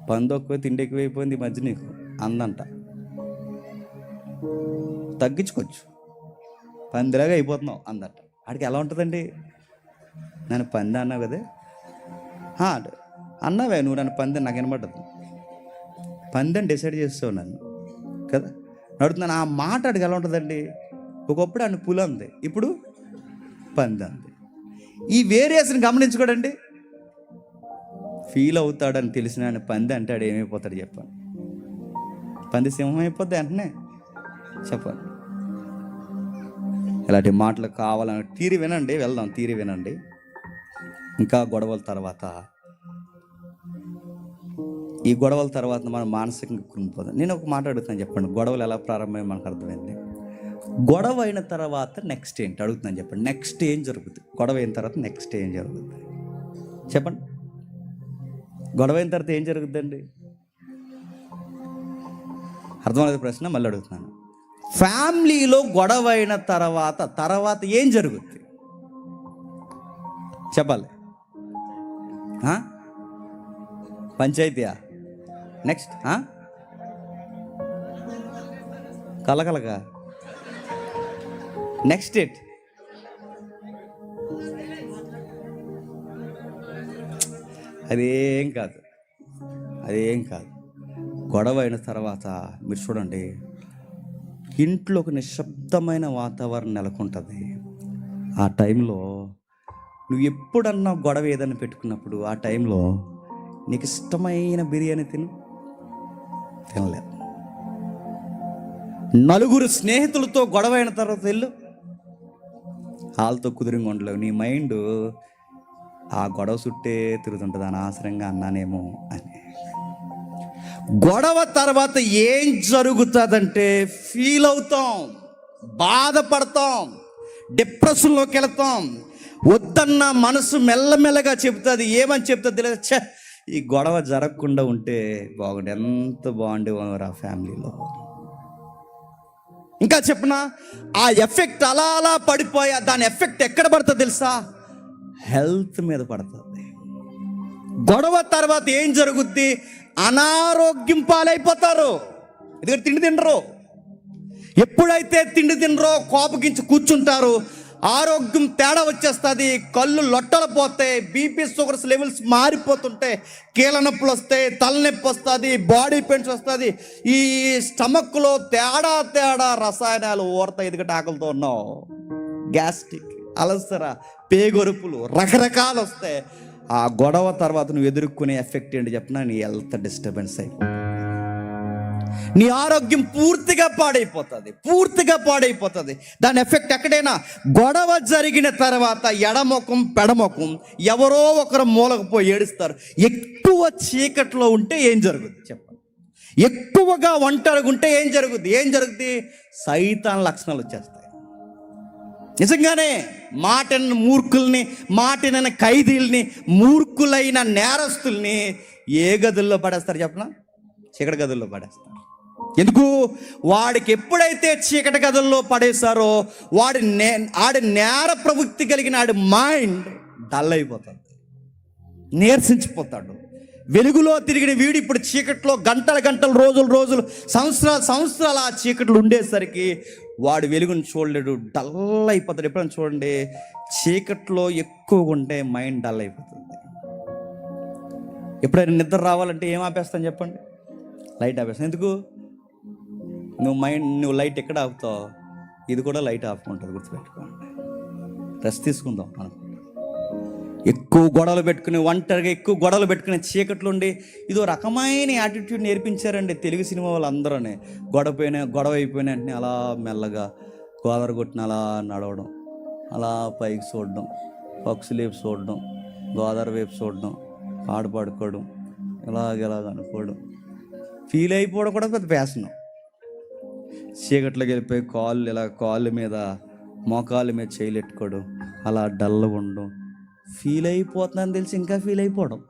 పంది ఎక్కువ తిండి ఎక్కువైపోయింది ఈ మధ్య నీకు అందంట. తగ్గించుకోవచ్చు, పందిలాగా అయిపోతున్నావు అందట. ఆడికి ఎలా ఉంటుందండి? నన్ను పంది అన్నావు కదే, అన్నావే నువ్వు నన్ను పంది, నాకు వినబడ్డదు. పంది అని డిసైడ్ చేస్తావు నన్ను కదా, నడుతున్నాను. ఆ మాట ఆడికి ఎలా ఉంటుందండి? ఒకప్పుడు ఆయన పులి అంది, ఇప్పుడు పంది అంది. ఈ వేరియేషన్ గమనించుకోడండి. ఫీల్ అవుతాడని తెలిసిన ఆయన పంది అంటే ఆడు ఏమైపోతాడు చెప్పండి? పంది సింహం అయిపోద్ది వెంటనే. చెప్పండి. ఇలాంటి మాటలు కావాలని తీరి వినండి, వెళ్దాం, తీరి వినండి. ఇంకా గొడవల తర్వాత, ఈ గొడవల తర్వాత మనం మానసికంగా కృంగిపోతాం. నేను ఒక మాట అడుగుతాను చెప్పండి, గొడవలు ఎలా ప్రారంభమై మనకు అర్థమైంది? గొడవ అయిన తర్వాత నెక్స్ట్ ఏంటి అడుగుతున్నాను చెప్పండి. నెక్స్ట్ ఏం జరుగుతుంది? గొడవ అయిన తర్వాత నెక్స్ట్ ఏం జరుగుతుంది చెప్పండి? గొడవ అయిన తర్వాత ఏం జరుగుతుందండి? అర్థమవుతుంది ప్రశ్న, మళ్ళీ అడుగుతున్నాను. ఫ్యామిలీలో గొడవ అయిన తర్వాత ఏం జరుగుద్ది చెప్పాలి? పంచాయతీయా? నెక్స్ట్ కలకలగా? నెక్స్ట్ ఇట్ అదేం కాదు. గొడవ అయిన తర్వాత మీరు చూడండి, ఇంట్లో ఒక నిశ్శబ్దమైన వాతావరణం నెలకొంటుంది. ఆ టైంలో నువ్వు ఎప్పుడన్నా గొడవ ఏదైనా పెట్టుకున్నప్పుడు ఆ టైంలో నీకు ఇష్టమైన బిర్యానీ తినలేదు. నలుగురు స్నేహితులతో గొడవ అయిన తర్వాత వాళ్ళతో కుదిరింగా ఉండలేవు. నీ మైండ్ ఆ గొడవ చుట్టే తిరుగుతుంటుంది, అనవసరంగా అన్నానేమో అని. గొడవ తర్వాత ఏం జరుగుతుందంటే ఫీల్ అవుతాం, బాధపడతాం, డిప్రెషన్లోకి వెళతాం. వద్దన్న మనసు మెల్లమెల్లగా చెప్తుంది. ఏమని చెప్తుంది తెలియదు, ఛే ఈ గొడవ జరగకుండా ఉంటే బాగుండే, ఎంత బాగుండేవారు ఆ ఫ్యామిలీలో. ఇంకా చెప్పనా, ఆ ఎఫెక్ట్ అలా అలా పడిపోయా దాని ఎఫెక్ట్ ఎక్కడ పడుతుంది తెలుసా? హెల్త్ మీద పడుతుంది. గొడవ తర్వాత ఏం జరుగుద్ది? అనారోగ్యం పాలైపోతారు. ఎందుకంటే తిండి తినరు. ఎప్పుడైతే తిండి తినరో కోపగించి కూర్చుంటారు, ఆరోగ్యం తేడా వచ్చేస్తుంది. కళ్ళు లొట్టలు పోతాయి, బీపీ షుగర్స్ లెవెల్స్ మారిపోతుంటాయి, కీళ్ళ నొప్పులు వస్తాయి, తలనొప్పి వస్తుంది, బాడీ పెయిన్స్ వస్తుంది. ఈ స్టమక్లో తేడా తేడా రసాయనాలు ఊరతాయి. ఎందుకంటే ఆకలితో ఉన్నావు. గ్యాస్ట్రిక్, అలసర, పేగొరుపులు రకరకాలు వస్తాయి. ఆ గొడవ తర్వాత నువ్వు ఎదుర్కొనే ఎఫెక్ట్ ఏంటి చెప్పినా, నీ హెల్త్ డిస్టర్బెన్స్ అయిపోతుంది. నీ ఆరోగ్యం పూర్తిగా పాడైపోతుంది. దాని ఎఫెక్ట్ ఎక్కడైనా గొడవ జరిగిన తర్వాత ఎడముఖం పెడముఖం ఎవరో ఒకరు మూలకు పోయి ఏడుస్తారు. ఎక్కువ చీకట్లో ఉంటే ఏం జరుగుద్ది చెప్పండి? ఎక్కువగా ఒంటరిగా ఉంటే ఏం జరుగుద్ది? సైతాన్ లక్షణాలు వచ్చేస్తాయి. నిజంగానే మాటన మూర్ఖుల్ని, మాటన ఖైదీల్ని, మూర్ఖులైన నేరస్తుల్ని ఏ గదుల్లో పడేస్తారు చెప్పనా? చీకటి గదుల్లో పడేస్తారు. ఎందుకు? వాడికి ఎప్పుడైతే చీకటి గదుల్లో పడేశారో ఆడి నేర ప్రవృత్తి కలిగిన ఆడి మైండ్ డల్ అయిపోతుంది, నీరసించిపోతాడు. వెలుగులో తిరిగిన వీడు ఇప్పుడు చీకట్లో గంటలు రోజులు సంవత్సరాలు ఆ చీకట్లు ఉండేసరికి వాడు వెలుగును చూడలేడు, డల్ అయిపోతాడు. ఎప్పుడైనా చూడండి, చీకట్లో ఎక్కువగా ఉంటే మైండ్ డల్ అయిపోతుంది. ఎప్పుడైనా నిద్ర రావాలంటే ఏం ఆపేస్తాను చెప్పండి? లైట్ ఆపేస్తాను. ఎందుకు? నువ్వు లైట్ ఎక్కడ ఆపుతావు? ఇది కూడా లైట్ ఆపుకుంటుంది, గుర్తుపెట్టుకోండి. రెస్ట్ తీసుకుందాం అనుకుంటా. ఎక్కువ గొడవలు పెట్టుకుని, ఒంటరిగా ఎక్కువ గొడవలు పెట్టుకుని చీకట్లు ఉండి ఇదో రకమైన యాటిట్యూడ్ నేర్పించారండి తెలుగు సినిమా వాళ్ళందరూనే. గొడవ అయిపోయిన వెంటనే అలా మెల్లగా గోదావరి కొట్టిన అలా నడవడం, అలా పైకి చూడడం, పక్షులు వైపు చూడడం, గోదావరి వైపు చూడడం, పాడుకోవడం, ఇలాగ అనుకోవడం, ఫీల్ అయిపోవడం కూడా పెద్ద ప్యాషన్. చీకట్లోకి వెళ్ళిపోయి కాళ్ళ మీద మోకాళ్ళ మీద చేయలెట్టుకోవడం, అలా డల్గా ఉండడం, ఫీల్ అయిపోతుందని తెలిసి ఇంకా ఫీల్ అయిపోవడం,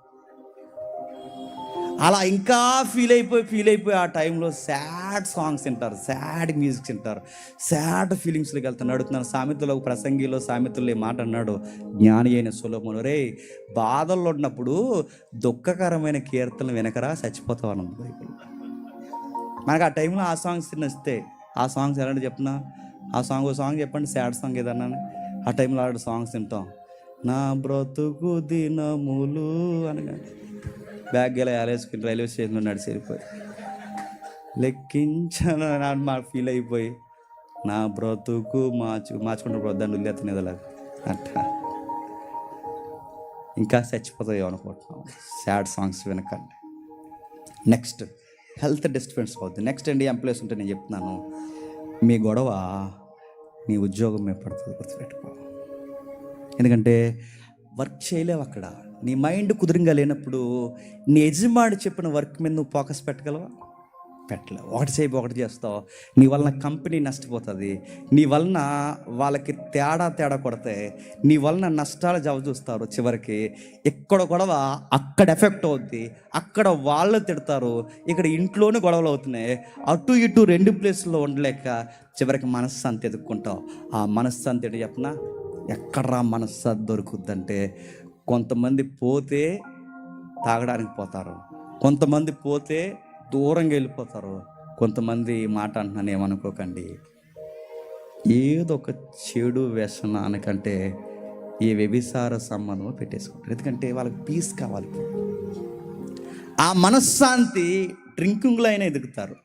అలా ఇంకా ఫీల్ అయిపోయి ఆ టైంలో సాడ్ సాంగ్స్ వింటారు, సాడ్ మ్యూజిక్ వింటారు, సాడ్ ఫీలింగ్స్లోకి వెళ్తాను. అడుగుతున్నాను, సామెతలో సామెతల్లో మాట అన్నాడు జ్ఞాని అయిన సొలొమోను, రే బాధల్లో ఉన్నప్పుడు దుఃఖకరమైన కీర్తనలు వినకరా చచ్చిపోతావు అన్నది బైబిల్. మనకు ఆ టైంలో ఆ సాంగ్స్ నచ్చితే, ఆ సాంగ్స్ ఎలాంటి చెప్పినా, ఓ సాంగ్ చెప్పండి, సాడ్ సాంగ్ ఏదన్నా, ఆ టైంలో అలాంటి సాంగ్స్ వింటాం. నా బ్రతుకు దినములు అనగా బ్యాగ్ ఇలా వేసుకుని రైల్వే స్టేషన్లో నడిచిపోయి లెక్కించను మా ఫీల్ అయిపోయి నా బ్రతుకు మార్చుకుంటే దాన్ని వదిలేస్తాను ఎదలాగా అట్ట ఇంకా చచ్చిపోతాయో అనుకుంటున్నాం సాడ్ సాంగ్స్ వినకండి. నెక్స్ట్ హెల్త్ డిస్టర్బెన్స్ అవుతుంది. నెక్స్ట్ అండి, ఎంప్లాయీస్ ఉంటే నేను చెప్తున్నాను, మీ గొడవ నీ ఉద్యోగం మీద పడుతుంది, గుర్తుపెట్టుకో. ఎందుకంటే వర్క్ చేయలేవు అక్కడ. నీ మైండ్ కుదురుగా లేనప్పుడు నీ యజమాని చెప్పిన వర్క్ మీద నువ్వు ఫోకస్ పెట్టగలవా? పెట్టలేవు. ఒకటి చేస్తావు, నీ వలన కంపెనీ నష్టపోతుంది, నీ వలన వాళ్ళకి తేడా కొడితే నీ వలన నష్టాలు చూస్తారు. చివరికి ఎక్కడ గొడవ అక్కడ ఎఫెక్ట్ అవుద్ది, అక్కడ వాళ్ళు తిడతారు, ఇక్కడ ఇంట్లోనే గొడవలు అవుతున్నాయి. అటు ఇటు రెండు ప్లేసుల్లో ఉండలేక చివరికి మనశ్శాంతి ఎదుర్కొంటావు. ఆ మనశ్శాంతి ఏంటి చెప్పనా? ఎక్కడ్రా మనశ్శాంతి దొరుకుద్దంటే, కొంతమంది పోతే తాగడానికి పోతారు, కొంతమంది పోతే దూరంగా వెళ్ళిపోతారు, కొంతమంది మాట అంటున్నాను ఏమనుకోకండి, ఏదో ఒక చెడు వ్యసనానికంటే ఈ వ్యభిచార సంబంధం పెట్టేసుకుంటారు. ఎందుకంటే వాళ్ళకి పీస్ కావాలి. ఆ మనశ్శాంతి డ్రింకింగ్లో అయినా ఎదుగుతారు,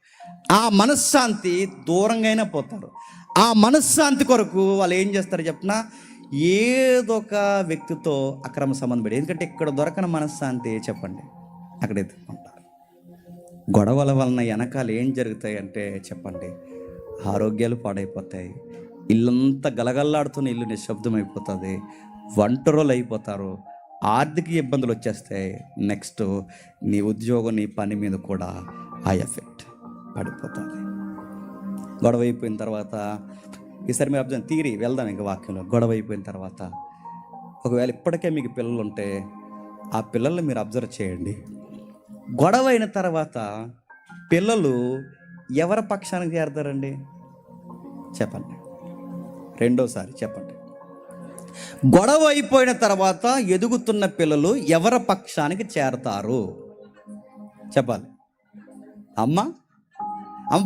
ఆ మనశ్శాంతి దూరంగా అయినా పోతారు. ఆ మనశ్శాంతి కొరకు వాళ్ళు ఏం చేస్తారు చెప్పినా, ఏదో ఒక వ్యక్తితో అక్రమ సంబంధం పెట్టి, ఎందుకంటే ఇక్కడ దొరకని మనశ్శాంతి చెప్పండి అక్కడ ఎత్తుకుంటారు. గొడవల వలన వెనకాల ఏం జరుగుతాయి అంటే చెప్పండి, ఆరోగ్యాలు పాడైపోతాయి, ఇల్లంతా గలగల్లాడుతున్న ఇల్లు నిశ్శబ్దం అయిపోతుంది, ఒంటరులు అయిపోతారు, ఆర్థిక ఇబ్బందులు వచ్చేస్తాయి. నెక్స్ట్ నీ ఉద్యోగం, నీ పని మీద కూడా ఆ ఎఫెక్ట్ పడిపోతుంది. గొడవ అయిపోయిన తర్వాత ఈసారి మీరు అబ్జర్వ్ తీరి వెళ్దాం ఇంకా వాక్యంలో. గొడవ అయిపోయిన తర్వాత ఒకవేళ ఇప్పటికే మీకు పిల్లలు ఉంటే ఆ పిల్లల్ని మీరు అబ్జర్వ్ చేయండి. గొడవ అయిన తర్వాత పిల్లలు ఎవరి పక్షానికి చేరతారండి? చెప్పండి. రెండోసారి చెప్పండి. గొడవ అయిపోయిన తర్వాత ఎదుగుతున్న పిల్లలు ఎవరి పక్షానికి చేరతారు? చెప్పాలి. అమ్మ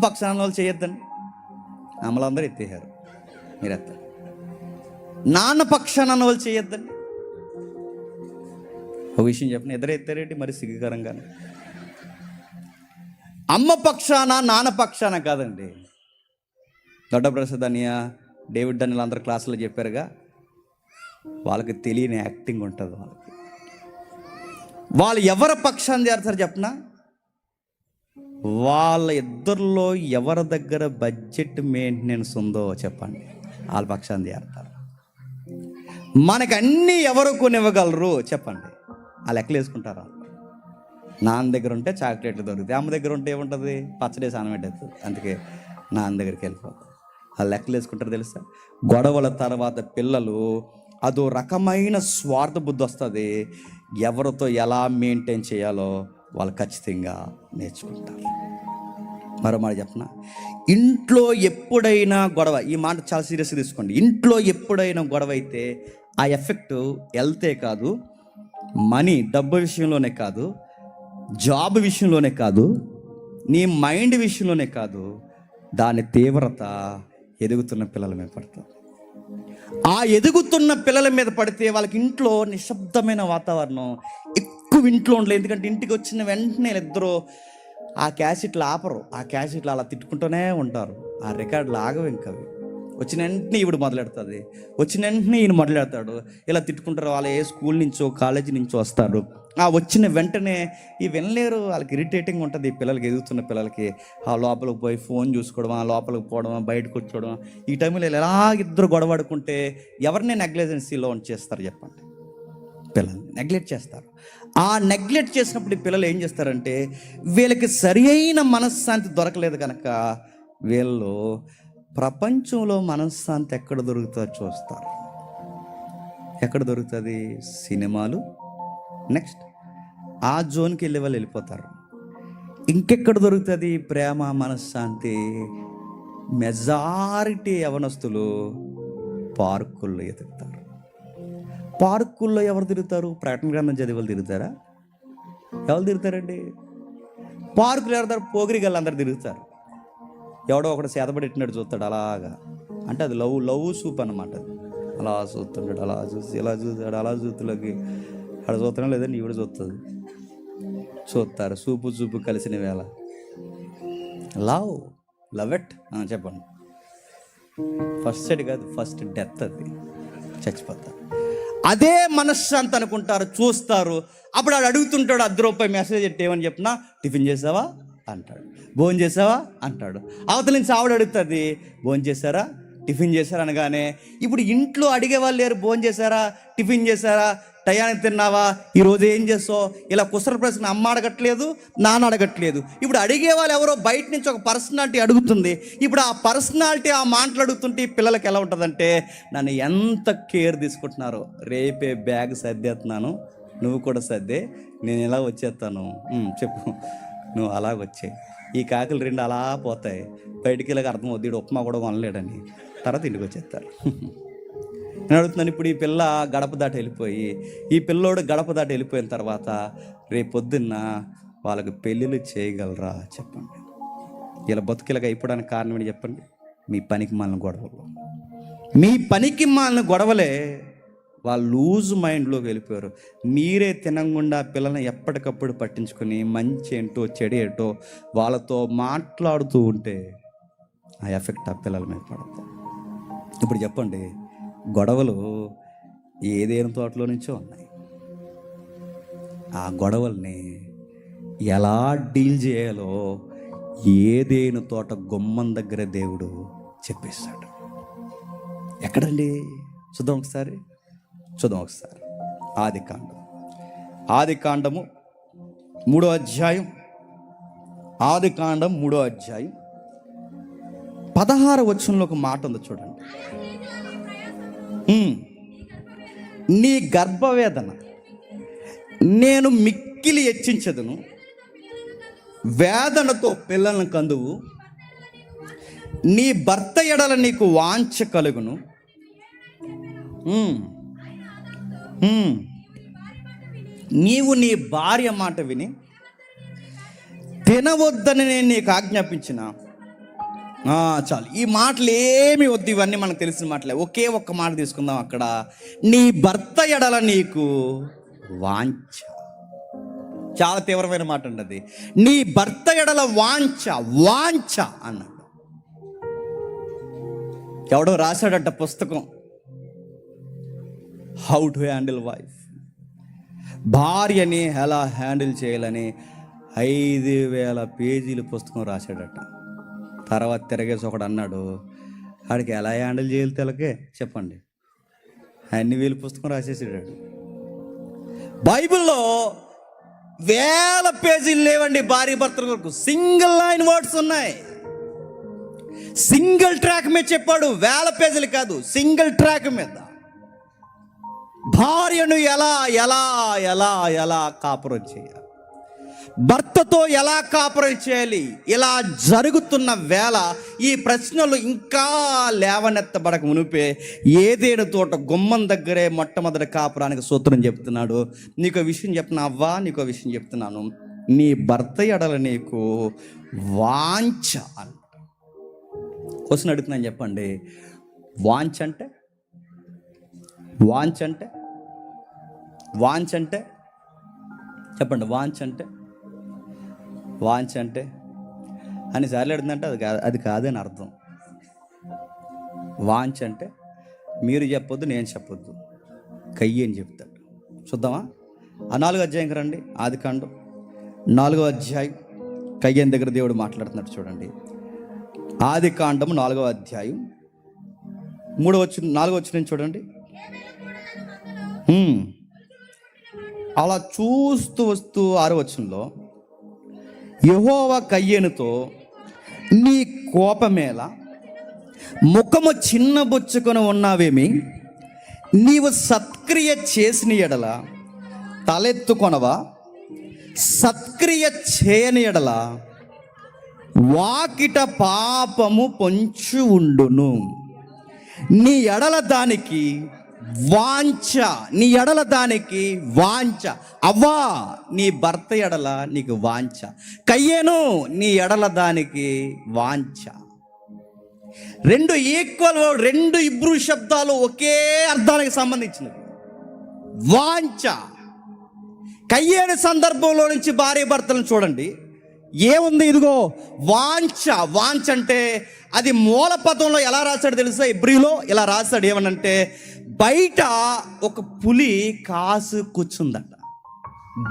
పక్షాన వాళ్ళు చేయొద్దండి. అమ్మలందరూ ఎత్తేసారు, మీరు ఎత్తారు. నాన్న పక్షాన వాళ్ళు చేయొద్దండి. ఒక విషయం చెప్పండి, ఇద్దరు ఎత్తారేంటి మరి సిగ్గుకరంగానే. అమ్మ పక్షాన నాన్న పక్షాన కాదండి. దొడ్డ ప్రసాద్ అనియా, డేవిడ్ డనియల్ అందరు క్లాసులో చెప్పారుగా, వాళ్ళకి తెలియని యాక్టింగ్ ఉంటుంది. వాళ్ళు ఎవరి పక్షాన్ని చేస్తారు చెప్పనా? వాళ్ళ ఇద్దరిలో ఎవరి దగ్గర బడ్జెట్ మెయింటెనెన్స్ ఉందో చెప్పండి, వాళ్ళ పక్షాన్ని చేస్తారు. మనకు అన్నీ ఎవరు కొనివ్వగలరు చెప్పండి, ఆ లెక్కలు వేసుకుంటారా? నాన్న దగ్గర ఉంటే చాక్లెట్లు దొరుకుతాయి, అమ్మ దగ్గర ఉంటే ఏముంటుంది? పచ్చడి సానం పెట్టేస్తుంది. అందుకే నాన్న దగ్గరికి వెళ్ళిపోతారు. ఆ లెక్కలు వేసుకుంటారు తెలుసా? గొడవల తర్వాత పిల్లలు అదో రకమైన స్వార్థ బుద్ధి వస్తుంది. ఎవరితో ఎలా మెయింటైన్ చేయాలో వాళ్ళు ఖచ్చితంగా నేర్చుకుంటారు. మరో మాట చెప్పనా, ఇంట్లో ఎప్పుడైనా గొడవ, ఈ మాట చాలా సీరియస్గా తీసుకోండి. ఇంట్లో ఎప్పుడైనా గొడవ అయితే ఆ ఎఫెక్ట్ వెళ్తే కాదు, మనీ డబ్బు విషయంలోనే కాదు, జాబ్ విషయంలోనే కాదు, నీ మైండ్ విషయంలోనే కాదు, దాని తీవ్రత ఎదుగుతున్న పిల్లల మీద పడుతుంది. ఆ ఎదుగుతున్న పిల్లల మీద పడితే వాళ్ళకి ఇంట్లో నిశ్శబ్దమైన వాతావరణం ఎక్కువ ఇంట్లో ఉండలేదు. ఎందుకంటే ఇంటికి వచ్చిన వెంటనే ఇద్దరు ఆ క్యాసెట్లు ఆపరు, ఆ క్యాసెట్లు అలా తిట్టుకుంటూనే ఉంటారు. ఆ రికార్డులు ఆగవు. ఇంకా వచ్చిన వెంటనే ఈవిడ మొదలెడుతుంది, వచ్చిన వెంటనే ఈయన మొదలెడతాడు. ఇలా తిట్టుకుంటారు. వాళ్ళు ఏ స్కూల్ నుంచో కాలేజీ నుంచో వస్తారు. ఆ వచ్చిన వెంటనే ఈ వినలేరు, వాళ్ళకి ఇరిటేటింగ్ ఉంటుంది. ఈ పిల్లలకి, ఎదుగుతున్న పిల్లలకి ఆ లోపలికి పోయి ఫోన్ చూసుకోవడం, ఆ లోపలికి పోవడం, బయటకు వచ్చేయడం. ఈ టైంలో ఎలా ఇద్దరు గొడవడుకుంటే ఎవరిని నెగ్లిజెన్సీలో ఉంచేస్తారు చెప్పండి? పిల్లల్ని నెగ్లెక్ట్ చేస్తారు. ఆ నెగ్లెక్ట్ చేసినప్పుడు ఈ పిల్లలు ఏం చేస్తారంటే, వీళ్ళకి సరి అయిన మనశ్శాంతి దొరకలేదు కనుక వీళ్ళు ప్రపంచంలో మనశ్శాంతి ఎక్కడ దొరుకుతుందో చూస్తారు. ఎక్కడ దొరుకుతుంది? సినిమాలు. నెక్స్ట్ ఆ జోన్కి వెళ్ళే వాళ్ళు వెళ్ళిపోతారు. ఇంకెక్కడ దొరుకుతుంది ప్రేమ, మనశ్శాంతి? మెజారిటీ యవనస్తులు పార్కుల్లో ఎదుగుతారు. పార్కుల్లో ఎవరు తిరుగుతారు? ప్రకటన గ్రంథం చదివి వాళ్ళు తిరుగుతారా? ఎవరు తిరుగుతారండి? పార్కులు ఎవరు? పోగిరి గల్లు అందరు తిరుగుతారు. ఎవడో ఒకటి చేతబడి ఎట్టినట్టు చూస్తాడు అలాగా. అంటే అది లవ్ సూప్ అన్నమాట. అది అలా చూస్తుంటాడు, అలా చూసి ఇలా చూస్తాడు, అలా చూతులకి అక్కడ చూస్తున్నా లేదండి, ఈవిడ చూస్తుంది. చూస్తారు చూపు కలిసిన వేళ. లవ్ ఇట్ చెప్పండి. ఫస్ట్ సైడ్ కాదు, ఫస్ట్ డెత్. అది చచ్చిపోతారు. అదే మనశ్శాంతి అనుకుంటారు, చూస్తారు. అప్పుడు ఆడు అడుగుతుంటాడు, ₹10 మెసేజ్ ఎట్టి ఏమని చెప్పినా, టిఫిన్ చేసావా అంటాడు, భోజనం చేసావా అంటాడు. అవతల నుంచి ఆవిడ అడుగుతుంది, భోజనం చేశారా, టిఫిన్ చేశారా అనగానే ఇప్పుడు ఇంట్లో అడిగే వాళ్ళు లేరు. భోజనం చేశారా, టిఫిన్ చేశారా, టయానికి తిన్నావా, ఈరోజు ఏం చేస్తావు, ఇలా కుసర ప్రశ్న అమ్మ అడగట్లేదు, నాన్న అడగట్లేదు. ఇప్పుడు అడిగే వాళ్ళు ఎవరో బయట నుంచి ఒక పర్సనాలిటీ అడుగుతుంది. ఇప్పుడు ఆ పర్సనాలిటీ ఆ మాటలు అడుగుతుంటే ఈ పిల్లలకి ఎలా ఉంటుందంటే, నన్ను ఎంత కేర్ తీసుకుంటున్నారో, రేపే బ్యాగ్ సర్దేస్తున్నాను, నువ్వు కూడా సర్దే, నేను ఇలా వచ్చేస్తాను, చెప్పు, నువ్వు అలాగ వచ్చే. ఈ కాకులు 2 అలా పోతాయి. బయటికి ఇలాగ అర్థమవుద్ది, వీడు ఉప్మా కూడా కొనలేడని. తర్వాత ఇంటికి వచ్చేస్తారు. నేను అడుగుతున్నాను, ఇప్పుడు ఈ పిల్ల గడప దాటి వెళ్ళిపోయి, ఈ పిల్లోడు గడప దాటి వెళ్ళిపోయిన తర్వాత రేపు పొద్దున్న వాళ్ళకి పెళ్ళిళ్ళు చేయగలరా చెప్పండి? ఇలా బతుకిలాగా అయిపోవడానికి కారణం ఏంటి చెప్పండి? మీ పనికి మాలిన గొడవలు. మీ పనికి మాలిన గొడవలే వాళ్ళు లూజ్ మైండ్లోకి వెళ్ళిపోయారు. మీరే తినకుండా పిల్లల్ని ఎప్పటికప్పుడు పట్టించుకొని మంచి ఏంటో చెడు ఏంటో వాళ్ళతో మాట్లాడుతూ ఉంటే ఆ ఎఫెక్ట్ ఆ పిల్లల మీద పడుతుంది. ఇప్పుడు చెప్పండి, గొడవలు ఏదేను తోటలో నుంచో ఉన్నాయి. ఆ గొడవల్ని ఎలా డీల్ చేయాలో ఏదేను తోట గుమ్మం దగ్గర దేవుడు చెప్పేస్తాడు. ఎక్కడండి? చూద్దాం ఒకసారి. ఆదికాండము 3వ అధ్యాయం. ఆదికాండం 3వ అధ్యాయం 16వ వచనంలో ఒక మాట ఉంది చూడండి. నీ గర్భవేదన నేను మిక్కిలి హెచ్చించదును, వేదనతో పిల్లలను కందువు, నీ భర్త ఎడల నీకు వాంఛ కలుగును. నీవు నీ భార్య మాట విని తినవద్దని నేను నీకు ఆజ్ఞాపించిన. చాలు, ఈ మాటలు ఏమి వద్దు, ఇవన్నీ మనకు తెలిసిన మాటలే. ఒకే ఒక్క మాట తీసుకుందాం అక్కడ. నీ భర్త ఎడల నీకు వాంఛ. చాలా తీవ్రమైన మాట అండి అది. నీ భర్త ఎడల వాంఛ అన్నాడు. ఎవడో రాశాడట పుస్తకం, హౌ టు హ్యాండిల్ వైఫ్, భార్యని ఎలా హ్యాండిల్ చేయాలని 5,000 పేజీల పుస్తకం రాశాడట. తర్వాత తిరగేసి ఒకడు అన్నాడు, ఆడికి ఎలా హ్యాండిల్ చేయాలి తెలకే చెప్పండి, అన్ని వేలు పుస్తకం రాసేసాడు. బైబిల్లో 1000 పేజీలు లేవండి భార్య భర్తల వరకు, సింగిల్ లైన్ వర్డ్స్ ఉన్నాయి. సింగిల్ ట్రాక్ మీద చెప్పాడు, 1000 పేజీలు కాదు, సింగిల్ ట్రాక్ మీద భార్యను ఎలా ఎలా ఎలా ఎలా కాపురం చేయాలి, భర్తతో ఎలా కాపురం చేయాలి, ఇలా జరుగుతున్న వేళ ఈ ప్రశ్నలు ఇంకా లేవనెత్తబడక మునిపే ఏదేను తోట గుమ్మం దగ్గరే మొట్టమొదటి కాపురానికి సూత్రం చెప్తున్నాడు. నీకో విషయం చెప్తున్నా అవ్వా, నీకో విషయం చెప్తున్నాను, నీ భర్త ఎడల నీకు వాంఛ అంట. క్వశ్చన్ అడుగుతున్నాను చెప్పండి, వాంఛ అంటే చెప్పండి, వాంఛ అంటే అన్నిసార్లు అడుగుతుందంటే అది కాదని అర్థం. వాంఛ అంటే మీరు చెప్పొద్దు, నేను చెప్పొద్దు, కయ్యి అని చెప్తాడు. చూద్దామా? 4వ అధ్యాయంకి రండి. ఆదికాండం 4వ అధ్యాయం కయ్యని దగ్గర దేవుడు మాట్లాడుతున్నాడు చూడండి. ఆదికాండం 4వ అధ్యాయం 4వ వచనం చూడండి. అలా చూస్తూ వస్తూ 6వ వచనంలో, యెహోవా కయ్యనుతో, నీ కోపమేలా, ముఖము చిన్నబుచ్చుకొని ఉన్నావేమి, నీవు సత్క్రియ చేసిన ఎడల తలెత్తుకొనవా, సత్క్రియ చేయని ఎడల వాకిట పాపము పొంచి ఉండును. నీ ఎడల దానికి వాంఛ. అవ్వా, నీ భర్త ఎడల నీకు వాంఛ. కయ్యేను, నీ ఎడల దానికి వాంఛ. 2 ఈక్వల్, 2 ఇబ్రూ శబ్దాలు ఒకే అర్థానికి సంబంధించినవి. వాంఛ. కయ్యేను సందర్భంలో నుంచి భార్య భర్తలను చూడండి, ఏముంది? ఇదిగో వాంఛ అంటే అది మూల పదంలో ఎలా రాశాడు తెలుసా? ఇబ్రీలో ఇలా రాశాడు, ఏమనంటే, బయట ఒక పులి కాసు కూర్చుందట,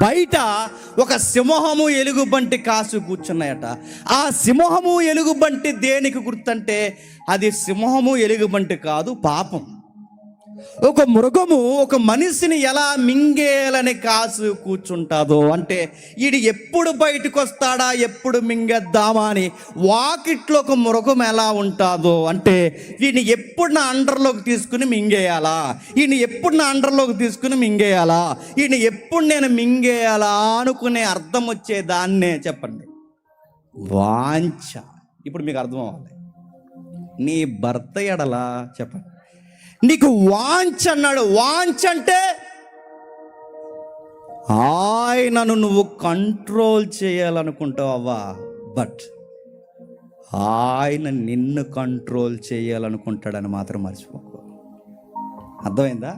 బయట ఒక సింహము ఎలుగుబంటి కాసు కూర్చున్నాయట. ఆ సింహము ఎలుగుబంటి దేనికి గుర్తంటే, అది సింహము ఎలుగుబంటి కాదు, పాపం. ఒక మృగము ఒక మనిషిని ఎలా మింగేయాలని కాసు కూర్చుంటాదో, అంటే ఈడు ఎప్పుడు బయటకు వస్తాడా, ఎప్పుడు మింగేద్దామా అని వాకిట్లో ఒక మృగం ఎలా ఉంటాదో, అంటే ఈయన ఎప్పుడు నా అండర్లోకి తీసుకుని మింగేయాలా, ఈయన ఎప్పుడు నా అండర్లోకి తీసుకుని మింగేయాలా, ఈయన ఎప్పుడు నేను మింగేయాలా అనుకునే అర్థం వచ్చే దాన్నే చెప్పండి వాంఛ. ఇప్పుడు మీకు అర్థం అవ్వాలి. నీ భర్త ఎడలా చెప్పండి నీకు వాంఛ అన్నాడు. వాంఛ అంటే ఆయనను నువ్వు కంట్రోల్ చేయాలనుకుంటావు అవ్వా, బట్ ఆయన నిన్ను కంట్రోల్ చేయాలనుకుంటాడని మాత్రం మర్చిపోకు. అర్థమైందా?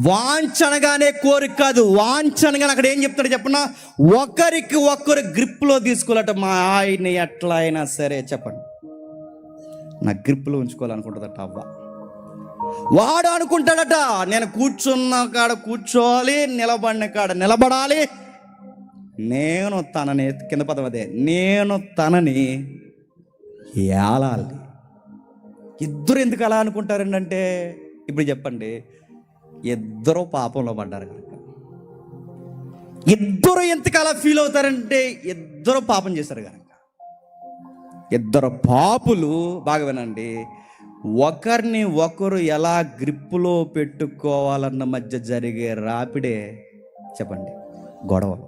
వాంఛ అనగానే కోరిక కాదు. వాంఛ అనగానే అక్కడ ఏం చెప్తాడు చెప్పనా, ఒకరికి ఒకరు గ్రిప్లో తీసుకోవాలట. మా ఆయన్ని ఎట్లా అయినా సరే చెప్పండి నా గ్రిప్లో ఉంచుకోవాలనుకుంటుందట అవ్వ. వాడు అనుకుంటాడట, నేను కూర్చున్న కాడ కూర్చోవాలి, నిలబడిన కాడ నిలబడాలి, నేను తనని, కింద పదం అదే, నేను తనని ఏలాలి. ఇద్దరు ఎందుకు అలా అనుకుంటారంటే, ఇప్పుడు చెప్పండి, ఇద్దరు పాపంలో పడ్డారు కనుక. ఇద్దరు ఎందుకు అలా ఫీల్ అవుతారంటే, ఇద్దరు పాపం చేశారు కనుక. ఇద్దరు పాపులు, బాగా వినండి, ఒకరిని ఒకరు ఎలా గ్రిప్పులో పెట్టుకోవాలన్న మధ్య జరిగే రాపిడే చెప్పండి గొడవలు.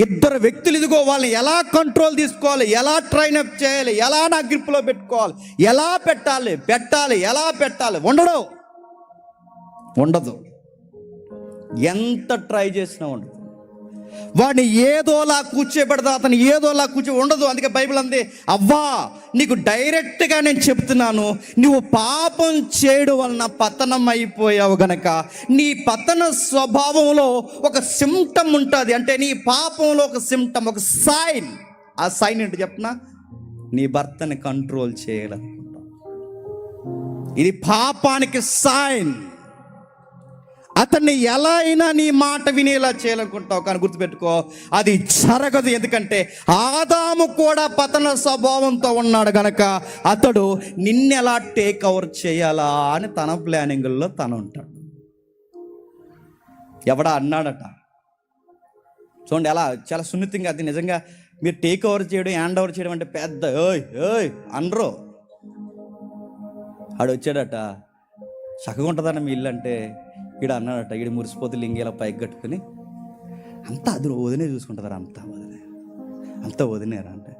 ఇద్దరు వ్యక్తులు ఇదిగో వాళ్ళని ఎలా కంట్రోల్ తీసుకోవాలి, ఎలా ట్రైన్ అప్ చేయాలి, ఎలా నా గ్రిప్లో పెట్టుకోవాలి, ఎలా పెట్టాలి ఎలా పెట్టాలి, ఉండదు. ఎంత ట్రై చేసినా ఉండదు. వాడిని ఏదోలా కూర్చోబెడతా, అతను ఏదోలా ఉండదు. అందుకే బైబిల్ అంది, అవ్వా నీకు డైరెక్ట్గా నేను చెప్తున్నాను, నువ్వు పాపం చేయడం వలన పతనం అయిపోయావు గనక నీ పతన స్వభావంలో ఒక సిమ్టమ్ ఉంటుంది. అంటే నీ పాపంలో ఒక సిమ్టమ్, ఒక సైన్. ఆ సైన్ ఏంటి చెప్పనా? నీ భర్తని కంట్రోల్ చేయాలనుకుంటావు. ఇది పాపానికి సైన్. అతన్ని ఎలా అయినా నీ మాట వినేలా చేయాలనుకుంటావు, కానీ గుర్తుపెట్టుకో అది జరగదు. ఎందుకంటే ఆదాము కూడా పతన స్వభావంతో ఉన్నాడు గనక అతడు నిన్నెలా టేక్ ఓవర్ చేయాలా అని తన ప్లానింగ్లో తను ఉంటాడు. ఎవడా అన్నాడట చూడండి, అలా చాలా సున్నితంగా. అది నిజంగా మీరు టేక్ ఓవర్ చేయడం, హ్యాండ్ ఓవర్ చేయడం అంటే పెద్ద ఓయ్ అనరు. ఆడు వచ్చాడట, చక్కగా ఉంటుందన్న మీ ఇల్లు అంటే ఈడ అన్నాడట, ఈడ మురిసిపోతే లింగేలా పైకి కట్టుకుని అంతా అది వదినే చూసుకుంటుందారా, అంతా వదినేరా అంటే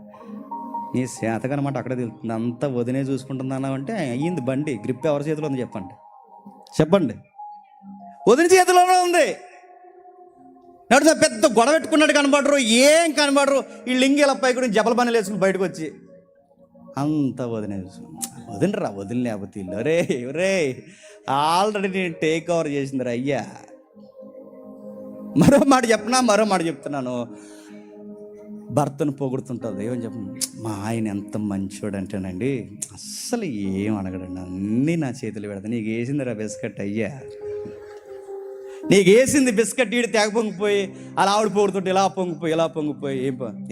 నీ శాతకనమాట అక్కడే తెలుస్తుంది. అంతా వదినే చూసుకుంటుందన్నా అంటే అయ్యింది. బండి గ్రిప్ ఎవరి చేతిలో ఉంది చెప్పండి. వదిన చేతిలోనే ఉంది. నడుతా పెద్ద గొడవ పెట్టుకున్నాడు కనబడరు, ఏం కనబడరు. ఈ లింగేలా పైకి కూడా జబల పనులు వేసుకుని బయటకు వచ్చి అంతా వదినే చూసుకుని వదిన లేకపోతే ఇల్లు రే ఆల్రెడీ నేను టేక్ ఓవర్ చేసిందిరా అయ్యా. మరో మాట చెప్తున్నాను. భర్తను పొగుడుతుంటుంది, ఏమని చెప్పను, మా ఆయన ఎంత మంచోడు అంటేనండి అస్సలు ఏం అడగడండి, అన్నీ నా చేతులు పెడతా. నీకు వేసిందిరా బిస్కెట్ అయ్యా, నీకు వేసింది బిస్కెట్. ఈడు తెగ పొంగిపోయి అలా ఆవిడ పొగుడుతుంటే ఇలా పొంగిపోయి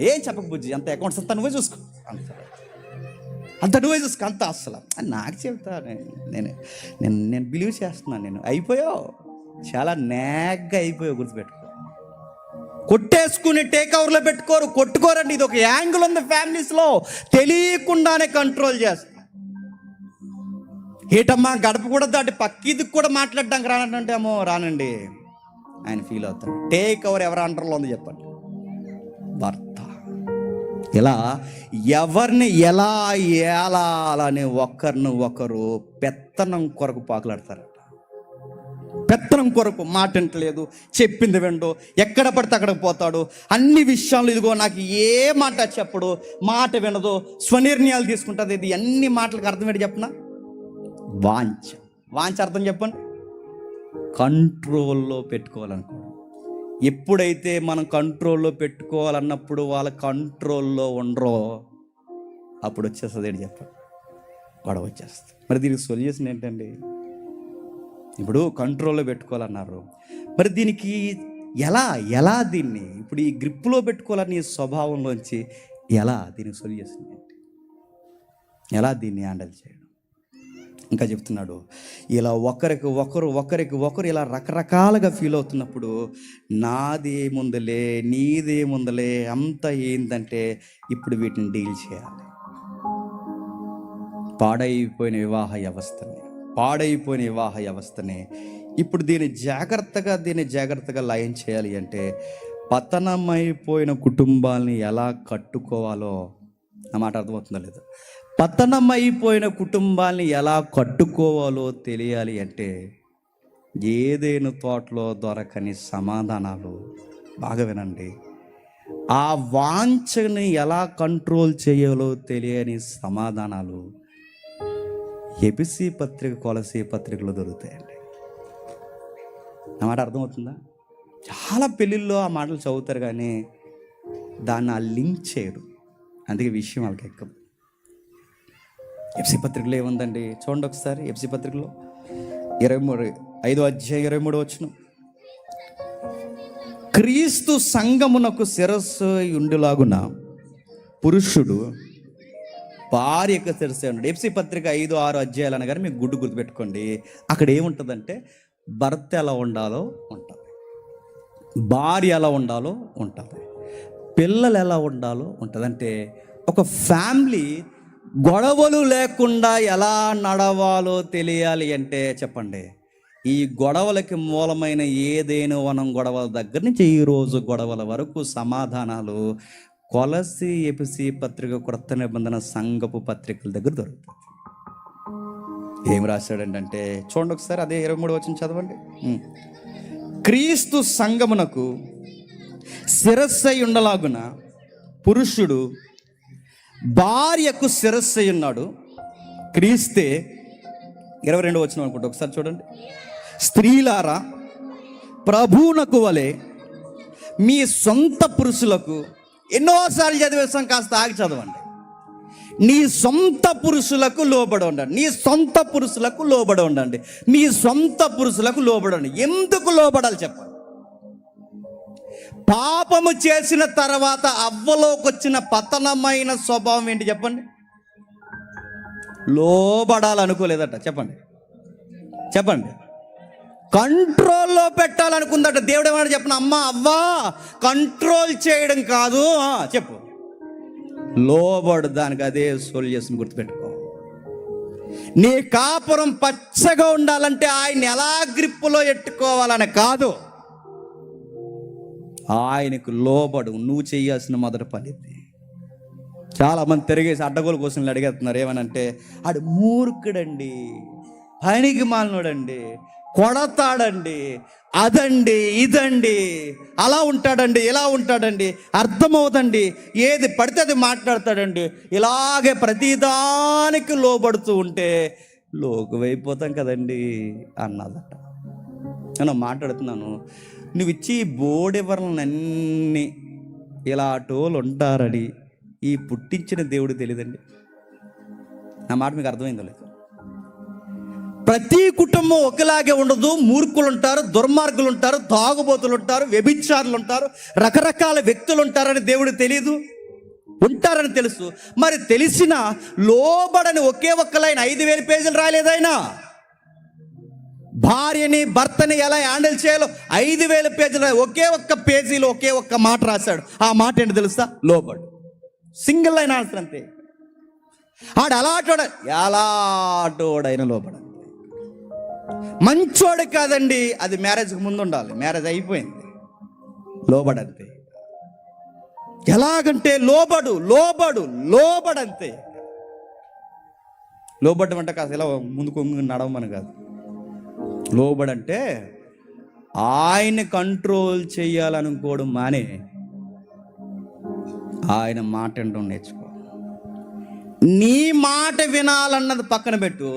ఏం చెప్పక బుజ్జి, అంత అకౌంట్స్ అంతా నువ్వే చూసుకో, అంత నువ్వే చూసుకో, అంత అస్సలు అని నాకు చెప్తా. నేను బిలీవ్ చేస్తున్నాను. నేను అయిపోయావు, చాలా నాగ్గా అయిపోయావు. గుర్తుపెట్టుకో, కొట్టేసుకుని టేక్ ఓవర్లో కొట్టుకోరండి. ఇది ఒక యాంగిల్ ఉంది ఫ్యామిలీస్లో, తెలియకుండానే కంట్రోల్ చేస్తా. ఏటమ్మా గడప కూడా దాటి పక్కీదికి కూడా మాట్లాడడానికి రానంటే అమ్మో రానండి ఆయన ఫీల్ అవుతాడు. టేక్ ఓవర్ ఎవరు అండర్లో ఉంది చెప్పండి? భర్త. ఇలా ఎవరిని ఎలా ఏలాలని ఒకరు పెత్తనం కొరకు పాకులాడతారట. పెత్తనం కొరకు మాట వింటలేదు, చెప్పింది విండు, ఎక్కడ పడితే అక్కడికి పోతాడు. అన్ని విషయాలు ఇదిగో నాకు ఏ మాట చెప్పడు, మాట వినదు, స్వనిర్ణయాలు తీసుకుంటుంది. ఇది అన్ని మాటలకు అర్థం ఏంటి చెప్పనా? వాంఛ అర్థం చెప్పండి. కంట్రోల్లో పెట్టుకోవాలనుకోండి. ఎప్పుడైతే మనం కంట్రోల్లో పెట్టుకోవాలన్నప్పుడు వాళ్ళ కంట్రోల్లో ఉండరో అప్పుడు వచ్చేస్తుంది ఏంటి చెప్పండి? గొడవ వచ్చేస్తుంది. మరి దీనికి సొల్యూషన్ ఏంటండి? ఇప్పుడు కంట్రోల్లో పెట్టుకోవాలన్నారు, మరి దీనికి ఎలా దీన్ని ఇప్పుడు ఈ గ్రిప్లో పెట్టుకోవాలని స్వభావంలోంచి దీనికి సొల్యూషన్ ఏంటి? ఎలా దీన్ని హ్యాండిల్ చేయడం? ఇంకా చెప్తున్నాడు, ఇలా ఒకరికి ఒకరు ఇలా రకరకాలుగా ఫీల్ అవుతున్నప్పుడు నాదేముందలే నీదేముందలే అంతా ఏంటంటే ఇప్పుడు వీటిని డీల్ చేయాలి. పాడైపోయిన వివాహ వ్యవస్థని ఇప్పుడు దీన్ని జాగ్రత్తగా లయం చేయాలి అంటే పతనమైపోయిన కుటుంబాలని ఎలా కట్టుకోవాలో నా మాట అర్థమవుతుందో లేదు. పతనమైపోయిన కుటుంబాన్ని ఎలా కట్టుకోవాలో తెలియాలి అంటే ఏదేను తోటలో దొరకని సమాధానాలు. బాగా వినండి. ఆ వాంఛని ఎలా కంట్రోల్ చేయాలో తెలియని సమాధానాలు ఎబిసి పత్రిక, కొలసీ పత్రికలో దొరుకుతాయండి. నా మాట అర్థమవుతుందా? చాలా పెళ్ళిళ్ళలో ఆ మాటలు చదువుతారు కానీ దాన్ని ఆ లింక్ చేయరు. అందుకే విషయం వాళ్ళకి ఎక్కదు. ఎఫ్సి పత్రికలో ఏముందండి చూడండి ఒకసారి. ఎఫ్సి పత్రికలో 5:23 క్రీస్తు సంఘమునకు శిరస్సు ఉండులాగున పురుషుడు భార్యకు శిరస్సు ఉన్నాడు. ఎఫ్సి పత్రిక 5-6 అధ్యాయాలు అనగానే మీకు గుర్తుపెట్టుకోండి. అక్కడ ఏముంటుందంటే భర్త ఎలా ఉండాలో ఉంటుంది, భార్య ఎలా ఉండాలో ఉంటుంది, పిల్లలు ఎలా ఉండాలో ఉంటుంది. అంటే ఒక ఫ్యామిలీ గొడవలు లేకుండా ఎలా నడవాలో తెలియాలి అంటే చెప్పండి ఈ గొడవలకి మూలమైన ఏదైనా వనం గొడవల దగ్గర నుంచి ఈ రోజు గొడవల వరకు సమాధానాలు కొలసి ఎపిసి పత్రిక క్రొత్త నిబంధన సంఘపు పత్రికల దగ్గర దొరుకుతుంది. ఏం రాశాడంటే చూడండి ఒకసారి, అదే 23 వచనం చదవండి. క్రీస్తు సంఘమునకు శిరస్సై ఉండలాగున పురుషుడు భార్యకు శిరస్సై ఉన్నాడు. క్రీస్తే 22 వచనం అనుకుంటా, ఒకసారి చూడండి. స్త్రీలారా ప్రభువునకు వలె మీ సొంత పురుషులకు, ఎన్నోసార్లు చదివేస్తాం, కాస్త ఆగి చదవండి. నీ సొంత పురుషులకు లోబడి ఉండండి. నీ సొంత పురుషులకు లోబడి ఉండండి. మీ సొంత పురుషులకు లోబడండి. ఎందుకు లోబడాలి చెప్పండి? పాపము చేసిన తర్వాత అవ్వలోకి వచ్చిన పతనమైన స్వభావం ఏంటి చెప్పండి? లోబడాలనుకోలేదట. చెప్పండి చెప్పండి. కంట్రోల్లో పెట్టాలనుకుందట. దేవుడు ఏమన్నా చెప్పిన, అమ్మ అవ్వా కంట్రోల్ చేయడం కాదు, చెప్పు, లోబడు. దానికి అదే సొల్యూషన్ గుర్తుపెట్టుకో. నీ కాపురం పచ్చగా ఉండాలంటే ఆయన ఎలా గ్రిప్పులో ఎట్టుకోవాలని కాదు, ఆయనకు లోబడు. నువ్వు చేయాల్సిన మొదటి పని ఇది. చాలామంది తిరిగేసి అడ్డగోలు క్వశ్చన్లు అడిగేస్తున్నారు. ఏమనంటే, ఆడు మూర్ఖుడండి, పనికి మాలినోడండి, కొడతాడండి, అదండి ఇదండి, అలా ఉంటాడండి, ఇలా ఉంటాడండి, అర్థమవుతండి, ఏది పడితే అది మాట్లాడతాడండి, ఇలాగే ప్రతిదానికి లోబడుతూ ఉంటే లోకువైపోతాం కదండి అన్నదట. నేను మాట్లాడుతున్నాను, నువ్వు ఇచ్చి బోడెవరలన్నీ ఇలా టోలు ఉంటారని ఈ పుట్టించిన దేవుడు తెలియదండి. నా మాట మీకు అర్థమైందో లేదు? ప్రతి కుటుంబం ఒకలాగే ఉండదు. మూర్ఖులు ఉంటారు, దుర్మార్గులు ఉంటారు, తాగుబోతులు ఉంటారు, వ్యభిచారులు ఉంటారు, రకరకాల వ్యక్తులు ఉంటారని దేవుడు తెలియదు? ఉంటారని తెలుసు. మరి తెలిసిన లోబడని ఒకే ఒక్క లైన్ 5,000 పేజీలు రాలేదైనా. భార్యని భర్తని ఎలా హ్యాండిల్ చేయాలో 5,000 పేజీలు, ఒకే ఒక్క పేజీలో ఒకే ఒక్క మాట రాశాడు. ఆ మాట ఏంటి తెలుసా? లోబడు. సింగిల్ లైన్ ఆన్సర్ అంతే. ఆడు ఎలాటోడైనా లోబడ. మంచోడు కాదండి, అది మ్యారేజ్కి ముందు ఉండాలి, మ్యారేజ్ అయిపోయింది. లోబడంతే. ఎలాగంటే లోబడు లోబడు లోబడంతే. లోబడ్డం అంటే కాస్త ఇలా ముందుకు నడవమని కాదు. లోబడంటే ఆయన కంట్రోల్ చేయాలనుకోవడం మానే ఆయన మాట వినడం నేర్చుకో. నీ మాట వినాలన్నది పక్కన పెట్టు,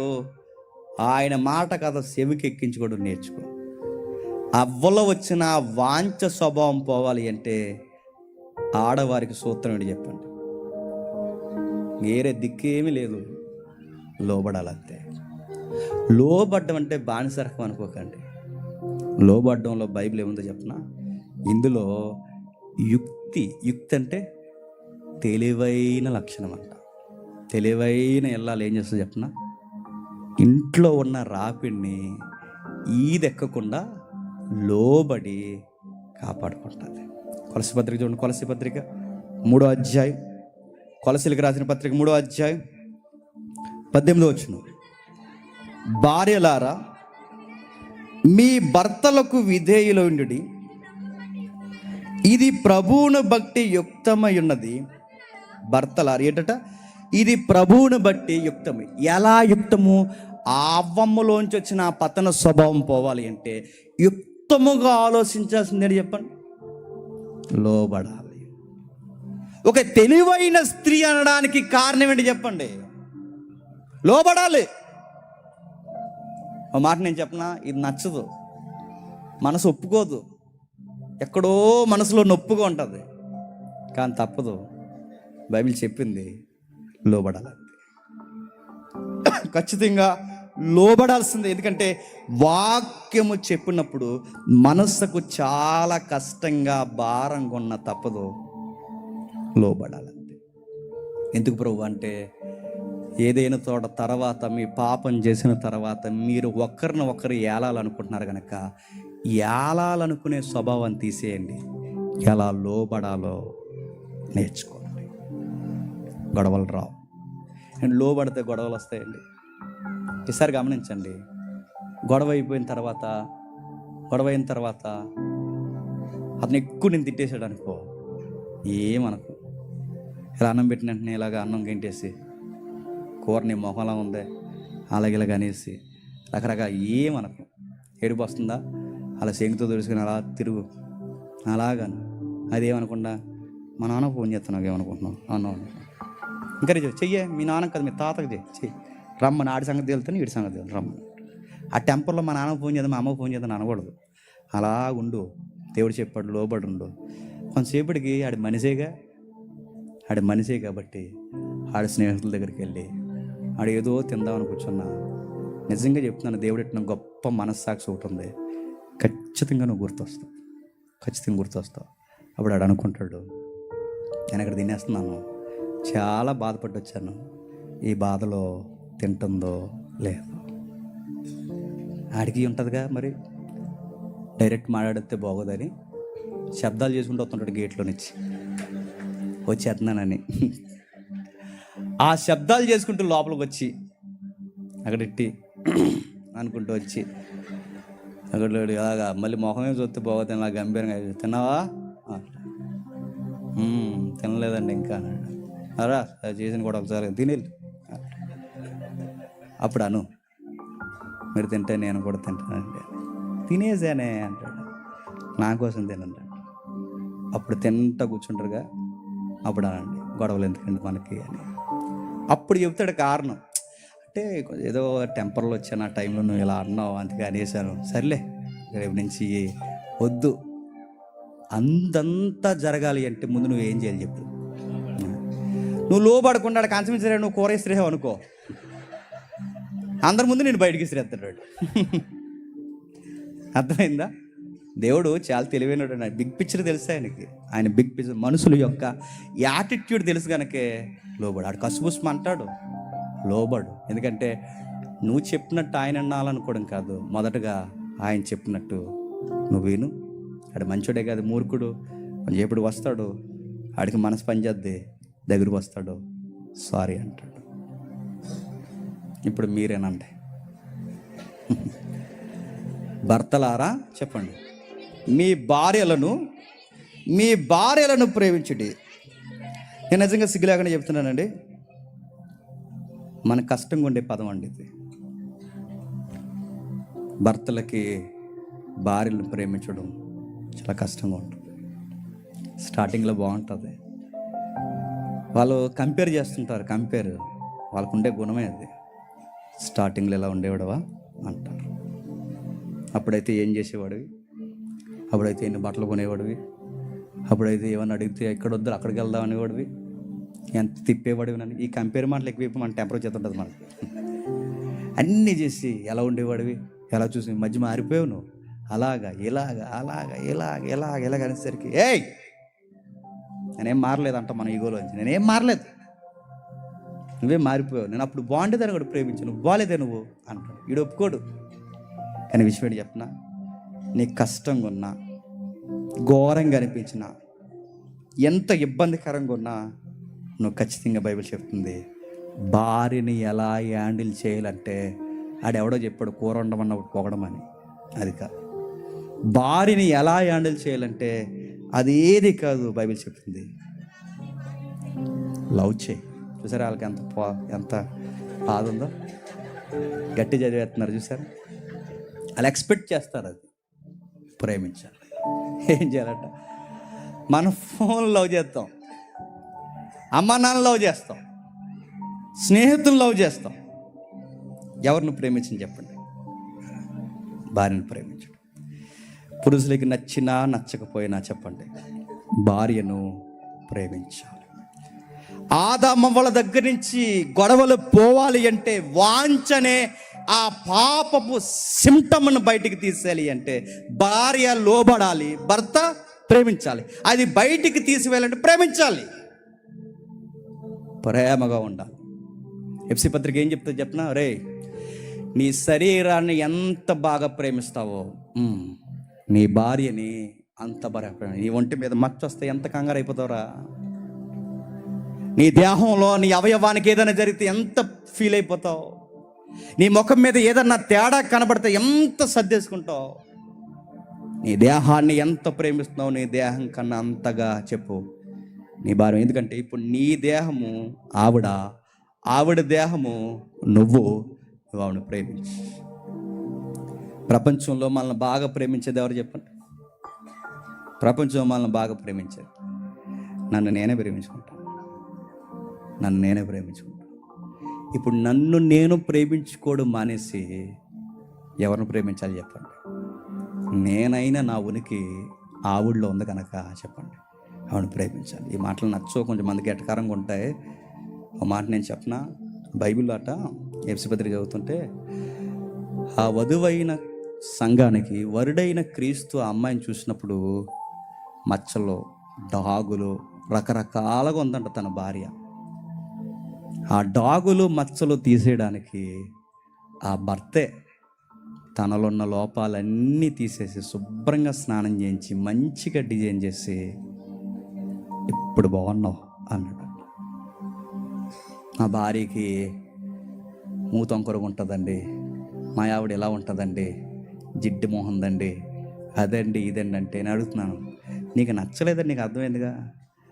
ఆయన మాట కదా చెవికి ఎక్కించుకోవడం నేర్చుకో. అవ్వలో వచ్చిన వాంఛ స్వభావం పోవాలి అంటే ఆడవారికి సూత్రం ఏంటి చెప్పండి? వేరే దిక్కేమీ లేదు, లోబడాలంతే. లోబడ్డం అంటే బానిసరకం అనుకోకండి. లోబడ్డంలో బైబిల్ ఏముందో చెప్పనా? ఇందులో యుక్తి అంటే తెలివైన లక్షణం అంట. తెలివైన ఇల్లాలు ఏం చేస్తుందో చెప్పనా? ఇంట్లో ఉన్న రాపిడిని ఈదెక్కకుండా లోబడి కాపాడుకుంటుంది. కొలసి పత్రిక చూడండి, కొలసి పత్రిక 3వ అధ్యాయం, కొలసీలకు రాసిన పత్రిక 3వ అధ్యాయం 18వ వచనం. భార్యలారా మీ భర్తలకు విధేయులయుండుడి, ఇది ప్రభువును బట్టి యుక్తమై ఉన్నది. భర్తలారా ఏంటట? ఇది ప్రభువును బట్టి యుక్తమై. ఎలా యుక్తము? ఆ అవ్వమ్మలోంచి వచ్చిన ఆ పతన స్వభావం పోవాలి అంటే యుక్తముగా ఆలోచించాల్సిందే చెప్పండి. లోబడాలి. ఒక తెలివైన స్త్రీ అనడానికి కారణం ఏంటి చెప్పండి? లోబడాలి. ఒక మాట నేను చెప్పనా, ఇది నచ్చదు, మనసు ఒప్పుకోదు, ఎక్కడో మనసులో నొప్పుగా ఉంటుంది, కానీ తప్పదు. బైబిల్ చెప్పింది లోబడాలి. ఖచ్చితంగా లోబడాల్సిందే. ఎందుకంటే వాక్యము చెప్పినప్పుడు మనస్సుకు చాలా కష్టంగా భారంగా ఉన్న తప్పదు, లోబడాలంతే. ఎందుకు ప్రభు అంటే, ఏదైనా తోట తర్వాత మీ పాపం చేసిన తర్వాత మీరు ఒకరిని ఏలాలనుకుంటున్నారు కనుక ఏలాలనుకునే స్వభావం తీసేయండి. ఎలా లోబడాలో నేర్చుకోండి. గొడవలు రావు. అండ్ లోబడితే గొడవలు వస్తాయండి. ఈసారి గమనించండి, గొడవ అయిన తర్వాత అతను ఎక్కువ నేను తిట్టేశాడు అనుకో, ఏమనుకో, ఇలా అన్నం పెట్టిన వెంటనే ఇలాగ అన్నం గెంటేసి కూర నీ మొహంలా ఉంది అలాగే ఇలాగ అనేసి రకరకాల ఏమనకు, ఏడుపు వస్తుందా అలా శంకుతో తెలుసుకుని అలా తిరుగు అలాగను. అదేమనకుండా మా నాన్న ఫోన్ చేస్తున్నావు ఏమనుకుంటున్నావు అన్నావు, ఇంకా చెయ్యే మీ నాన్న కదా మీ తాతకి చెయ్యి రమ్మని, ఆడి సంగతి తెలుతాను వీడి సంగతి తెలుతాను రమ్మని. ఆ టెంపర్లో మా నాన్న ఫోన్ చేద్దాం మా అమ్మ ఫోన్ చేద్దాం అనకూడదు. అలా ఉండు, దేవుడు చెప్పాడు లోబడి ఉండు. కొంతసేపటికి ఆడి మనిషే కాబట్టి ఆడి స్నేహితుల దగ్గరికి వెళ్ళి ఆడు ఏదో తిందామని కూర్చున్నా, నిజంగా చెప్తున్నాను, దేవుడు ఎట్టిన గొప్ప మనస్సాక్షి ఒకటి ఉంది, ఖచ్చితంగా నువ్వు గుర్తొస్తావు. అప్పుడు ఆడు అనుకుంటాడు, నేను ఇక్కడ తినేస్తున్నాను, చాలా బాధపడి వచ్చాను, ఈ బాధలో తింటుందో లేదో. ఆడికి ఉంటుందిగా మరి, డైరెక్ట్ మాట్లాడితే బాగోదని శబ్దాలు చేసుకుంటూ వస్తుంటాడు గేట్లో నుంచి వచ్చేస్తున్నానని. ఆ శబ్దాలు చేసుకుంటూ లోపలికి వచ్చి అక్కడిట్టి అనుకుంటూ వచ్చి అక్కడ అలాగా మళ్ళీ మొహమే చూస్తే బాగోతుంది, నాకు గంభీరంగా తిన్నావా, తినలేదండి ఇంకా అన్నాడు. అరా చేసిన కూడా ఒకసారి తినేళ్ళు. అప్పుడు అను, మీరు తింటే నేను కూడా తింటానండి, తినేసానే అంటాడు, నా కోసం తినండి. అప్పుడు తింటా కూర్చుంటారుగా, అప్పుడు అనండి గొడవలు ఎందుకండి మనకి అని. అప్పుడు చెప్తాడు కారణం, అంటే ఏదో టెంపర్లో వచ్చాను ఆ టైంలో నువ్వు ఇలా అన్నావు అందుకే అనేసాను, సర్లే రేపు నుంచి వద్దు. అంతంతా జరగాలి అంటే ముందు నువ్వు ఏం చేయాలి చెప్పు. నువ్వు లోబడకుండా కాన్సమించలే, నువ్వు కూర ఇస్త్రేహం అనుకో, అందరి ముందు నేను బయటికి ఇస్త్రేస్తాడు. అర్థమైందా? దేవుడు చాలా తెలివైనడు, బిగ్ పిక్చర్ తెలుసు ఆయనకి. ఆయన బిగ్ పిక్చర్ మనుషుల యొక్క యాటిట్యూడ్ తెలుసు కనుకే లోబడు. ఆడు కసుబుస్మ అంటాడు, లోబడు. ఎందుకంటే నువ్వు చెప్పినట్టు ఆయన అనాలనుకోవడం కాదు, మొదటగా ఆయన చెప్పినట్టు నువ్వు విను. ఆడు మంచోడే కాదు, మూర్ఖుడు. ఎప్పుడు వస్తాడు, ఆడికి మనసు పనిచేద్ది, దగ్గరకు వస్తాడు, సారీ అంటాడు. ఇప్పుడు మీరేనండి భర్తలారా చెప్పండి, మీ భార్యలను ప్రేమించుడి. నేను నిజంగా సిగ్గు లేకుండా చెప్తున్నానండి, మన కష్టంగా ఉండే పదం అండి ఇది. భర్తలకి భార్యలను ప్రేమించడం చాలా కష్టంగా ఉంటుంది. స్టార్టింగ్లో బాగుంటుంది, వాళ్ళు కంపేర్ చేస్తుంటారు, వాళ్ళకు ఉండే గుణమే అది. స్టార్టింగ్లో ఎలా ఉండేవాడవా అంటారు. అప్పుడైతే ఏం చేసేవాడివి, అప్పుడైతే ఎన్ని బట్టలు కొనేవాడివి, అప్పుడైతే ఏమన్నా అడిగితే ఎక్కడ వద్దు అక్కడికి వెళ్దాం అనేవాడివి, ఎంత తిప్పేవాడివి నన్ను. ఈ కంపేర్ మాటలు ఎక్కువ మన టెంపరేచర్ చేస్తుంటుంది మనకి. అన్నీ చేసి ఎలా ఉండేవాడివి, ఎలా చూసి మధ్య మారిపోయావు నువ్వు, ఇలాగ అనేసరికి ఏయ్ నేనేం మారలేదంట మన ఈగోలోంచి, నేనేం మారలేదు, నువ్వేం మారిపోయావు, నేను అప్పుడు బాగుండేదని కూడా ప్రేమించు, నువ్వు బాగాలేదే నువ్వు అంటాడు. వీడు ఒప్పుకోడు. కానీ విషయం ఏంటి చెప్పనా, నీకు కష్టంగా ఉన్నా, ఘోరంగా అనిపించినా, ఎంత ఇబ్బందికరంగా ఉన్నా, నువ్వు ఖచ్చితంగా బైబిల్ చెప్తుంది భార్యని ఎలా హ్యాండిల్ చేయాలంటే, ఆడెవడో చెప్పాడు కూర వండమన్నప్పుడు పొగడమని, అది కాదు. భార్యని ఎలా హ్యాండిల్ చేయాలంటే అదేది కాదు, బైబిల్ చెప్తుంది లవ్ చేయి. చూసారా వాళ్ళకి ఎంత బాధ ఉందో, గట్టి చదివేస్తున్నారు చూసారా. వాళ్ళు ఎక్స్పెక్ట్ చేస్తారు అది ప్రేమించాలి. ఏం చేయాలట, మన ఫోన్ లవ్ చేస్తాం, అమ్మ నాన్న లవ్ చేస్తాం, స్నేహితులు లవ్ చేస్తాం. ఎవరిని ప్రేమించని చెప్పండి, భార్యను ప్రేమించడం. పురుషులకి నచ్చినా నచ్చకపోయినా చెప్పండి, భార్యను ప్రేమించాలి. ఆదామవ్వల దగ్గర నుంచి గొడవలు పోవాలి అంటే, వాంఛనే ఆ పాపపు సిమ్టమ్ను బయటికి తీసేయాలి అంటే భార్య లోబడాలి, భర్త ప్రేమించాలి. అది బయటికి తీసివేయాలంటే ప్రేమించాలి, ప్రేమగా ఉండాలి. ఎఫ్సి పత్రిక ఏం చెప్తా చెప్పనా, రే నీ శరీరాన్ని ఎంత బాగా ప్రేమిస్తావో నీ భార్యని అంత బాగా ప్రేమ. నీ ఒంటి మీద మచ్చ వస్తే ఎంత కంగారు అయిపోతావురా, నీ దేహంలో నీ అవయవానికి ఏదైనా జరిగితే ఎంత ఫీల్ అయిపోతావు. నీ ముఖం మీద ఏదన్నా తేడా కనబడితే ఎంత సర్దేసుకుంటావు? నీ దేహాన్ని ఎంత ప్రేమిస్తున్నావు, నీ దేహం కన్నా అంతగా చెప్పు నీ భారం. ఎందుకంటే ఇప్పుడు నీ దేహము ఆవిడ దేహము నువ్వు ఆవిడని ప్రేమించు. ప్రపంచంలో మనల్ని బాగా ప్రేమించేది ఎవరు చెప్పండి? ప్రపంచంలో మనల్ని బాగా ప్రేమించేది నన్ను నేనే ప్రేమించుకుంటాను. ఇప్పుడు నన్ను నేను ప్రేమించుకోవడం మానేసి ఎవరిని ప్రేమించాలి చెప్పండి? నేనైనా నా ఉనికి ఆవిడలో ఉంది కనుక చెప్పండి, ఆవిడని ప్రేమించాలి. ఈ మాటలు నచ్చో కొంచెం మందికి ఎటకారంగా ఉంటాయి. ఒక మాట నేను చెప్పనా, బైబిల్లో అట ఎఫెసీ పత్రిక చదువుతుంటే ఆ వధువైన సంఘానికి వరుడైన క్రీస్తు ఆ అమ్మాయిని చూసినప్పుడు మచ్చలు, డాగులు రకరకాలుగా ఉందంట తన భార్య. ఆ డాగులు మచ్చలు తీసేయడానికి ఆ భర్తే తనలో ఉన్న లోపాలన్నీ తీసేసి శుభ్రంగా స్నానం చేయించి మంచిగా డిజైన్ చేసి ఇప్పుడు బాగున్నావు అన్నాడు. మా భార్యకి మూతొంకరుగా ఉంటుందండి, మా ఆవిడ ఎలా ఉంటుందండి, జిడ్డు మొహందండి, అదండి ఇదండి అంటే నేను అడుగుతున్నాను, నీకు నచ్చలేదని నీకు అర్థమైందిగా.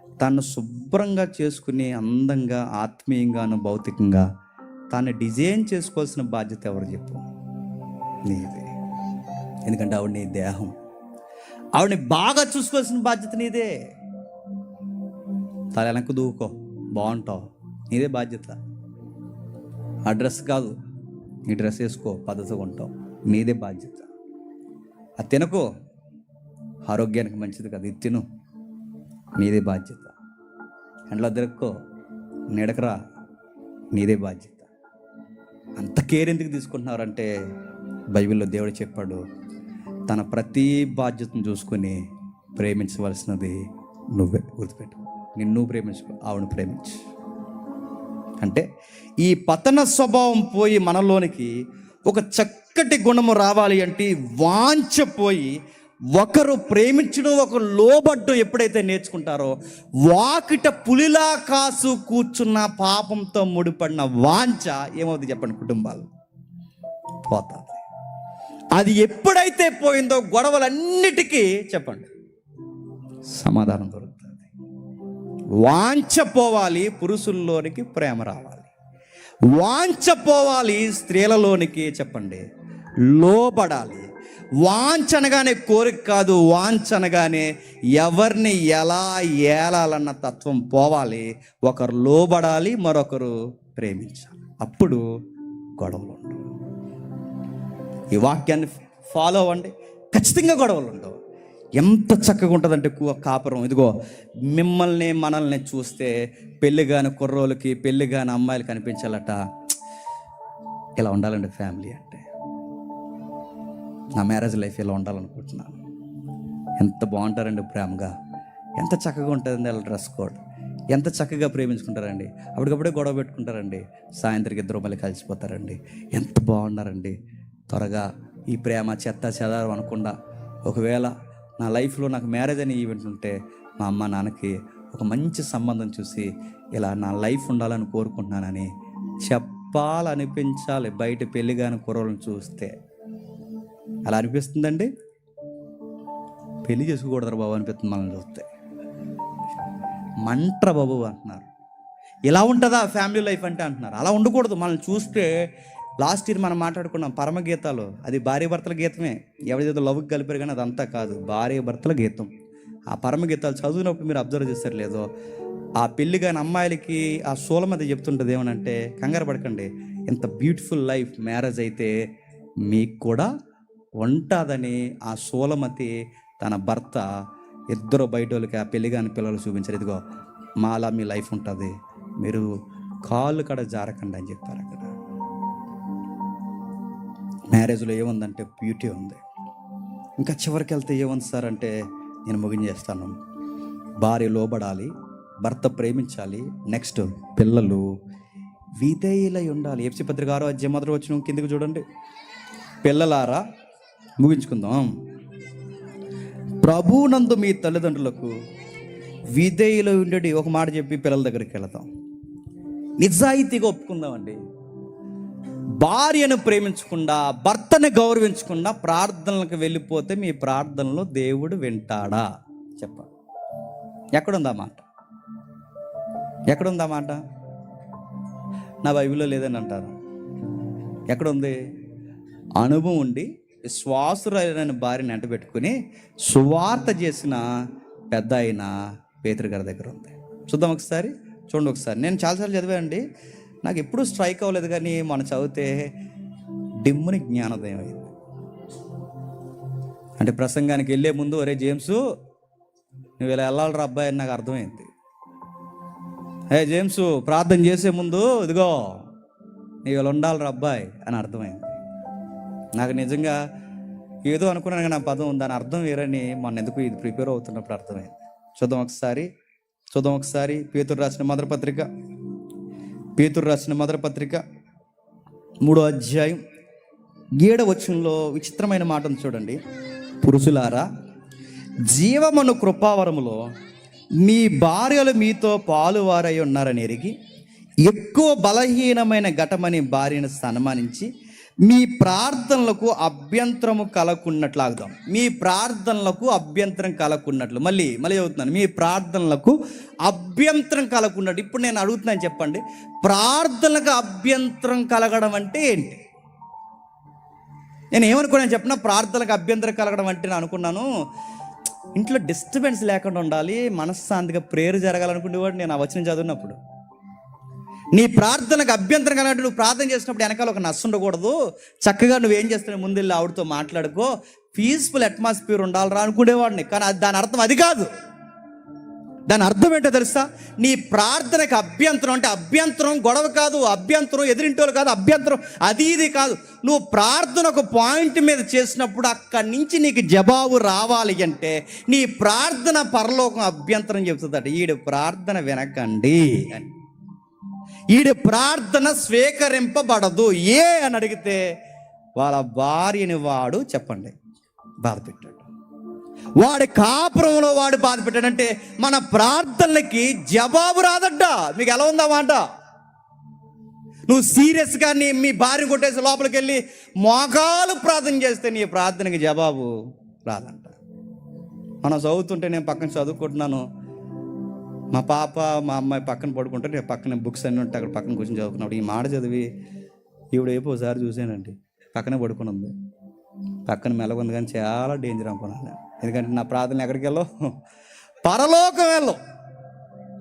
తను శుభ్రంగా చేసుకుని అందంగా ఆత్మీయంగాను భౌతికంగా తాను డిజైన్ చేసుకోవాల్సిన బాధ్యత ఎవరు చెప్పు? నీదే. ఎందుకంటే ఆవిడ నీ దేహం, ఆవిడని బాగా చూసుకోవాల్సిన బాధ్యత నీదే. తల వెనక్కు దూకో బాగుంటావు, నీదే బాధ్యత. ఆ డ్రెస్ కాదు, ఈ డ్రెస్ వేసుకో పద్ధతిగా ఉంటావు, నీదే బాధ్యత. అది తినకో, ఆరోగ్యానికి మంచిది కదా, ఇది తిను, నీదే బాధ్యత. ఎండలో తిరక్కో, నీడకరా, నీదే బాధ్యత. అంత కేర్ ఎందుకు తీసుకుంటున్నారంటే బైబిల్లో దేవుడు చెప్పాడు, తన ప్రతి బాధ్యతను చూసుకొని ప్రేమించవలసినది నువ్వే. గుర్తుపెట్టు, నిన్ను ప్రేమించుకో, ఆవిడని ప్రేమించు. అంటే ఈ పతన స్వభావం పోయి మనలోనికి ఒక చక్కటి గుణము రావాలి అంటే వాంఛ పోయి ఒకరు ప్రేమించడం, ఒకరు లోబడ్డం ఎప్పుడైతే నేర్చుకుంటారో వాకిట పులిలా కాసు కూర్చున్న పాపంతో ముడిపడిన వాంఛ ఏమవుతుంది చెప్పండి? కుటుంబాలు పోతుంది. అది ఎప్పుడైతే పోయిందో గొడవలన్నిటికీ చెప్పండి సమాధానం దొరుకుతుంది. వాంఛ పోవాలి, పురుషుల్లోనికి ప్రేమ రావాలి. వాంఛ పోవాలి, స్త్రీలలోనికి చెప్పండి లోబడాలి. వాంఛ అనగానే కోరిక కాదు, వాంఛ అనగానే ఎవరిని ఎలా ఏలాలన్న తత్వం పోవాలి. ఒకరు లోబడాలి, మరొకరు ప్రేమించాలి. అప్పుడు గొడవలు ఉండవు. ఈ వాక్యాన్ని ఫాలో అవ్వండి, ఖచ్చితంగా గొడవలు ఉండవు. ఎంత చక్కగా ఉంటుందంటే కాపురం. ఇదిగో మనల్ని చూస్తే పెళ్ళి కాని కుర్రోళ్ళకి, పెళ్ళి కాని అమ్మాయిలు కనిపించాలట. ఇలా ఉండాలండి ఫ్యామిలీ అంటే. నా మ్యారేజ్ లైఫ్ ఇలా ఉండాలనుకుంటున్నాను. ఎంత బాగుంటారండి ప్రేమగా, ఎంత చక్కగా ఉంటుందండి వాళ్ళ డ్రెస్ కోడ్, ఎంత చక్కగా ప్రేమించుకుంటారండి. అప్పటికప్పుడే గొడవ పెట్టుకుంటారండి, సాయంత్రం ఇద్దరు మళ్ళీ కలిసిపోతారండి. ఎంత బాగున్నారండి. త్వరగా ఈ ప్రేమ చెత్త చెదారం అనకుండా, ఒకవేళ నా లైఫ్లో నాకు మ్యారేజ్ అనే ఈవెంట్ ఉంటే మా అమ్మ నాన్నకి ఒక మంచి సంబంధం చూసి ఇలా నా లైఫ్ ఉండాలని కోరుకుంటున్నానని చెప్పాలనిపించాలి. బయట పెళ్ళి కాని కుర్రోళ్ళని చూస్తే అలా అనిపిస్తుందండి. పెళ్లి చేసుకోకూడదు బాబు అనిపిస్తుంది మనల్ని చూస్తే. మంట్ర బాబు అంటున్నారు. ఇలా ఉంటుందా ఫ్యామిలీ లైఫ్ అంటే అంటున్నారు. అలా ఉండకూడదు. మనల్ని చూస్తే లాస్ట్ ఇయర్ మనం మాట్లాడుకున్నాం పరమగీతాలు, అది భార్య భర్తల గీతమే. ఎవరిదేదో లవ్కి కలిపారు కానీ అదంతా కాదు, భార్య భర్తల గీతం. ఆ పరమగీతాలు చదివినప్పుడు మీరు అబ్జర్వ్ చేస్తారు లేదో, ఆ పెళ్లి కాని అమ్మాయిలకి ఆ సోలమతి చెప్తుంటుంది ఏమనంటే, కంగారు పడకండి, ఇంత బ్యూటిఫుల్ లైఫ్ మ్యారేజ్ అయితే మీకు కూడా ఉంటుందని ఆ సోలమతి తన భర్త ఇద్దరు బయట వాళ్ళకి ఆ పెళ్లి కాని పిల్లలు చూపించారు. ఇదిగో మాలా మీ లైఫ్ ఉంటుంది, మీరు కాళ్ళు కడ జారకండి అని చెప్పారు. అక్కడ మ్యారేజ్లో ఏముందంటే బ్యూటీ ఉంది. ఇంకా చివరికి వెళ్తే ఏముంది సార్ అంటే, నేను ముగించేస్తాను. భార్య లోబడాలి, భర్త ప్రేమించాలి, నెక్స్ట్ పిల్లలు విధేయులై ఉండాలి. ఎఫెసీ పత్రిక 6:1 కిందకి చూడండి. పిల్లలారా, ముగించుకుందాం. ప్రభునందు మీ తల్లిదండ్రులకు విధేయులై ఉండేది. ఒక మాట చెప్పి పిల్లల దగ్గరికి వెళదాం. నిజాయితీగా ఒప్పుకుందామండి. భార్యను ప్రేమించకుండా, భర్తని గౌరవించకుండా ప్రార్థనలకు వెళ్ళిపోతే మీ ప్రార్థనలో దేవుడు వింటాడా? చెప్పండి. ఎక్కడుందా మాట? ఎక్కడుందా మాట? నా బైబిల్లో లేదని అంటారు. ఎక్కడుంది? అనుభవం ఉండి విశ్వాసురైన భార్యని వెంట పెట్టుకుని సువార్త చేసిన పెద్ద అయిన పేతురు గారి దగ్గర ఉంది. చూద్దాం ఒకసారి, చూడండి ఒకసారి. నేను చాలాసార్లు చదివానండి, నాకు ఎప్పుడూ స్ట్రైక్ అవ్వలేదు, కానీ మనం చదివితే డిమ్ముని జ్ఞానోదయం అయింది. అంటే ప్రసంగానికి వెళ్ళే ముందు, ఒరే జేమ్స్ నువ్వు ఇలా వెళ్ళాలరా అబ్బాయి అని నాకు అర్థమైంది. జేమ్స్ ప్రార్థన చేసే ముందు ఇదిగో నువ్వు ఇలా ఉండాలిరా అబ్బాయి అని అర్థమైంది. నాకు నిజంగా ఏదో అనుకున్నాను కానీ నా పదం దాని అర్థం వేరని మొన్న ఎందుకు ఇది ప్రిపేర్ అవుతున్నప్పుడు అర్థమైంది. చూద్దాం ఒకసారి పేతురు రాసిన మొదటి పత్రిక 3వ అధ్యాయం 7వ వచనంలో విచిత్రమైన మాటను చూడండి. పురుషులారా, జీవమును కృపావరములో మీ భార్యలు మీతో పాలువారై ఉన్నారని ఎరిగి ఎక్కువ బలహీనమైన ఘటమని భార్యను సన్మానించి మీ ప్రార్థనలకు అభ్యంతరము కలగకున్నట్లు ఆగుదాం. మీ ప్రార్థనలకు అభ్యంతరం కలగకున్నట్లు, మళ్ళీ చదువుతున్నాను, మీ ప్రార్థనలకు అభ్యంతరం కలగకున్నట్టు. ఇప్పుడు నేను అడుగుతున్నాను, చెప్పండి, ప్రార్థనలకు అభ్యంతరం కలగడం అంటే ఏంటి? నేను ఏమనుకున్నాను చెప్పిన, ప్రార్థనలకు అభ్యంతరం కలగడం అంటే నేను అనుకున్నాను ఇంట్లో డిస్టర్బెన్స్ లేకుండా ఉండాలి, మనశ్శాంతిగా ప్రేయర్ జరగాలనుకునేవాడు నేను ఆ వచనం చదివినప్పుడు. నీ ప్రార్థనకు అభ్యంతరం కలిగినట్టు నువ్వు ప్రార్థన చేసినప్పుడు వెనకాల ఒక నష్టం ఉండకూడదు, చక్కగా నువ్వేం చేస్తున్నావు ముందు వెళ్ళి ఆవిడతో మాట్లాడుకో, పీస్ఫుల్ అట్మాస్ఫియర్ ఉండాలిరా అనుకునేవాడిని. కానీ దాని అర్థం అది కాదు. దాని అర్థం ఏంటో తెలుసా? నీ ప్రార్థనకు అభ్యంతరం అంటే అభ్యంతరం గొడవ కాదు, అభ్యంతరం ఎదిరింటోళ్ళు కాదు, అభ్యంతరం అది ఇది కాదు. నువ్వు ప్రార్థన ఒక పాయింట్ మీద చేసినప్పుడు అక్కడి నుంచి నీకు జవాబు రావాలి అంటే నీ ప్రార్థన పరలోకం అభ్యంతరం చెబుతుందట. ఈడు ప్రార్థన వినకండి అని, ఈడు ప్రార్థన స్వీకరింపబడదు అని అడిగితే వాళ్ళ భార్యని వాడు చెప్పండి బాధ పెట్టాడు, వాడి కాపురంలో వాడు బాధ పెట్టాడంటే మన ప్రార్థనలకి జవాబు రాదడ్డ. మీకు ఎలా ఉందన్నమాట? నువ్వు సీరియస్గా మీ భార్య కొట్టేసి లోపలికి వెళ్ళి మోకాలు ప్రార్థన చేస్తే నీ ప్రార్థనకి జవాబు రాదంట. మనం చదువుతుంటే, నేను పక్కన చదువుకుంటున్నాను, మా పాప మా అమ్మాయి పక్కన పడుకుంటే నేను పక్కన బుక్స్ అన్నీ ఉంటాయి, అక్కడ పక్కన కూర్చొని చదువుకున్నప్పుడు ఈ మాట చదివి ఈవిడ వైపు ఒకసారి చూసానండి, పక్కనే పడుకుని ఉంది, పక్కన మెలగొంది, కానీ చాలా డేంజర్ అనుకున్నాను. ఎందుకంటే నా ప్రార్థన ఎక్కడికి వెళ్ళవు, పరలోకం వెళ్ళవు.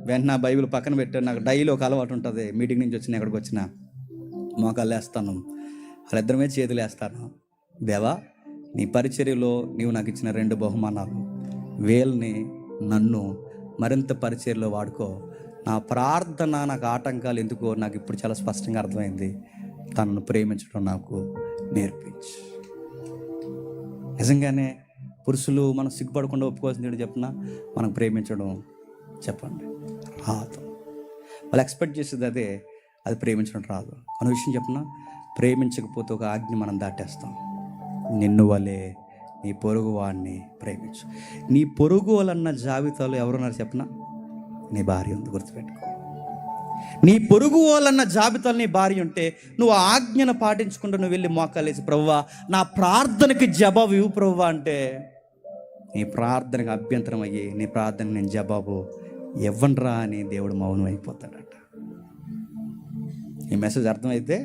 వెంటనే నా బైబిల్ పక్కన పెట్టాను. నాకు డైలీ ఒక అలవాటు ఉంటుంది, మీటింగ్ నుంచి వచ్చిన ఎక్కడికి వచ్చినా మోకాళ్ళు వేస్తాను, వాళ్ళిద్దరి మీద చేతులు వేస్తాను. దేవా, నీ పరిచర్యలో నీవు నాకు ఇచ్చిన 2 బహుమానాలు, వీళ్ళని నన్ను మరింత పరిచర్యలో వాడుకో. నా ప్రార్థన నాకు ఆటంకాలు ఎందుకో నాకు ఇప్పుడు చాలా స్పష్టంగా అర్థమైంది. తనను ప్రేమించడం నాకు నేర్పించు. నిజంగానే పురుషులు మనం సిగ్గుపడకుండా ఒప్పుకోవాల్సింది చెప్పిన, మనం ప్రేమించడం చెప్పండి రాదు. వాళ్ళు ఎక్స్పెక్ట్ చేసేది అదే, అది ప్రేమించడం రాదు. అనే విషయం చెప్పిన, ప్రేమించకపోతే ఒక ఆజ్ఞ మనం దాటేస్తాం. నిన్ను వలే నీ పొరుగు వాడిని ప్రేమించు. నీ పొరుగు వాళ్ళన్న జాబితాలో ఎవరున్నారు చెప్పిన? నీ భార్య ఉంది, గుర్తుపెట్టుకో. నీ పొరుగు వాళ్ళన్న జాబితాలో నీ భార్య ఉంటే నువ్వు ఆజ్ఞను పాటించుకుంటూ నువ్వు వెళ్ళి మోకాలేసి, ప్రభువా నా ప్రార్థనకి జవాబు ఇవ్వు ప్రభువా అంటే, నీ ప్రార్థనకు అభ్యంతరం అయ్యి నీ ప్రార్థనకి నేను జవాబు ఇవ్వనరా అని దేవుడు మౌనం అయిపోతాడట. ఈ మెసేజ్ అర్థమైతే,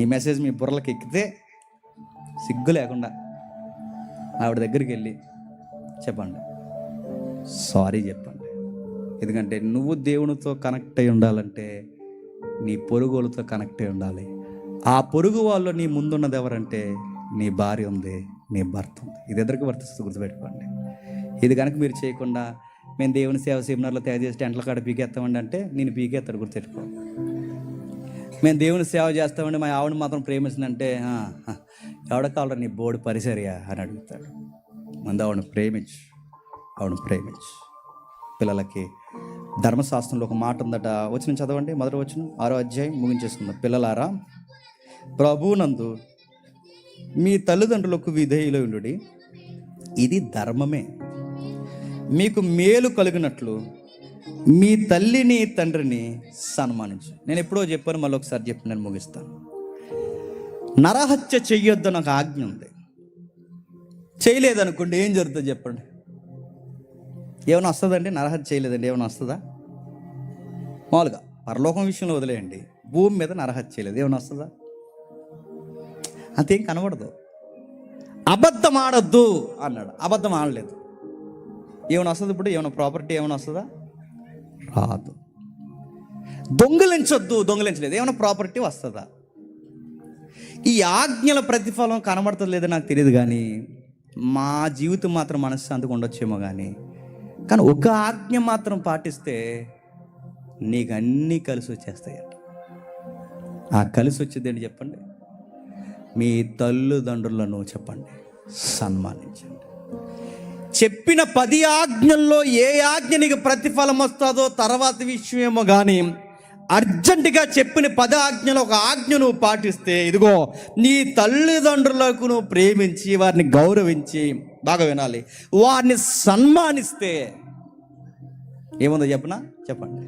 ఈ మెసేజ్ మీ బుర్రలకు ఎక్కితే సిగ్గు లేకుండా ఆవిడ దగ్గరికి వెళ్ళి చెప్పండి, సారీ చెప్పండి. ఎందుకంటే నువ్వు దేవునితో కనెక్ట్ అయి ఉండాలంటే నీ పొరుగు వాళ్ళతో కనెక్ట్ అయి ఉండాలి. ఆ పొరుగు వాళ్ళు నీ ముందున్నది ఎవరంటే నీ భార్య ఉంది, నీ భర్త ఉంది. ఇది ఎదురుకు వర్తిస్తూ గుర్తుపెట్టుకోండి. ఇది కనుక మీరు చేయకుండా మేము దేవుని సేవ సెమినార్లో తయారు చేసి టెంట్ల కాడ పీకేస్తామండి అంటే నేను పీకేస్తాడు, గుర్తుపెట్టుకో. మేము దేవుని సేవ చేస్తామండి, మా ఆవిడని మాత్రం ప్రేమించిందంటే ఎవడ కావాలరా నీ బోర్డు పరిసరియా అని అడుగుతాడు. ముందు ఆవిడని ప్రేమించు. పిల్లలకి ధర్మశాస్త్రంలో ఒక మాట ఉందట, వచనం చదవండి, మొదటి వచనం 6వ అధ్యాయం ముగించేసుకుందాం. పిల్లలారా, ప్రభువునందు మీ తల్లిదండ్రులకు విధేయులై ఉండుడి, ఇది ధర్మమే. మీకు మేలు కలిగినట్లు మీ తల్లిని తండ్రిని సన్మానించు. నేను ఎప్పుడో చెప్పాను, మళ్ళీ ఒకసారి చెప్పి నేను ముగిస్తాను. నరహత్య చెయ్యొద్దని ఒక ఆజ్ఞ ఉంది. చేయలేదనుకోండి ఏం జరుగుతుంది చెప్పండి? ఏమైనా వస్తుందండి? నరహత్య చేయలేదండి ఏమైనా వస్తుందా? మామూలుగా పరలోకం విషయంలో వదిలేయండి, భూమి మీద నరహత్య చేయలేదు ఏమైనా వస్తుందా? అంతేం కనబడదు. అబద్ధం ఆడొద్దు అన్నాడు, అబద్ధం ఆడలేదు, ఏమైనా వస్తుంది? ఇప్పుడు ఏమైనా ప్రాపర్టీ ఏమైనా వస్తుందా? రాదు. దొంగిలించొద్దు, దొంగిలించలేదు, ఏమైనా ప్రాపర్టీ వస్తుందా? ఈ ఆజ్ఞల ప్రతిఫలం కనబడుతుంది లేదో నాకు తెలియదు, కానీ మా జీవితం మాత్రం మనశ్శాంతిగా ఉండొచ్చేమో కానీ ఒక ఆజ్ఞ మాత్రం పాటిస్తే నీకు అన్నీ కలిసి వచ్చేస్తాయట. ఆ కలిసి వచ్చేది ఏంటి చెప్పండి? మీ తల్లిదండ్రులను చెప్పండి సన్మానించండి. చెప్పిన 10 ఆజ్ఞల్లో ఏ ఆజ్ఞ నీకు ప్రతిఫలం వస్తుందో తర్వాత విషయమేమో కానీ అర్జెంటుగా చెప్పిన 10 ఆజ్ఞలు ఒక ఆజ్ఞ నువ్వు పాటిస్తే, ఇదిగో నీ తల్లిదండ్రులకు నువ్వు ప్రేమించి వారిని గౌరవించి, బాగా వినాలి, వారిని సన్మానిస్తే ఏముందో చెప్పండి,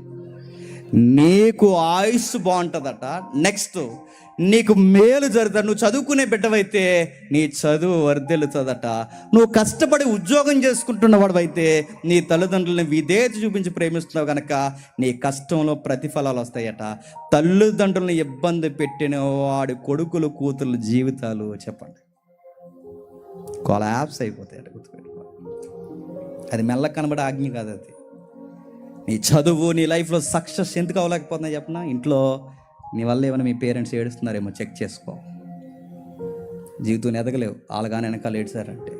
నీకు ఆయుస్సు బాగుంటుందట. నెక్స్ట్ నీకు మేలు జరుగుతుంది. నువ్వు చదువుకునే బిడ్డవైతే నీ చదువు వర్ధిల్లుతుందట. నువ్వు కష్టపడి ఉద్యోగం చేసుకుంటున్నవాడు అయితే నీ తల్లిదండ్రులని విధేయత చూపించి ప్రేమిస్తున్నావు కనుక నీ కష్టంలో ప్రతిఫలాలు వస్తాయట. తల్లిదండ్రులను ఇబ్బంది పెట్టిన వాడి కొడుకులు కూతుర్ల జీవితాలు చెప్పండి కొలాప్స్ అయిపోతాయట. గుర్తుపెట్టుకో, అది మెల్ల కనబడే ఆజ్ఞ కాదు. అది నీ చదువు, నీ లైఫ్లో సక్సెస్ ఎందుకు అవ్వలేకపోతున్నాయి చెప్పనా? ఇంట్లో నీ వల్ల ఏమైనా మీ పేరెంట్స్ ఏడుస్తున్నారేమో చెక్ చేసుకో. జీవితం ఎదగలేవు, వాళ్ళు కానీ వెనకాల ఏడ్చారంటే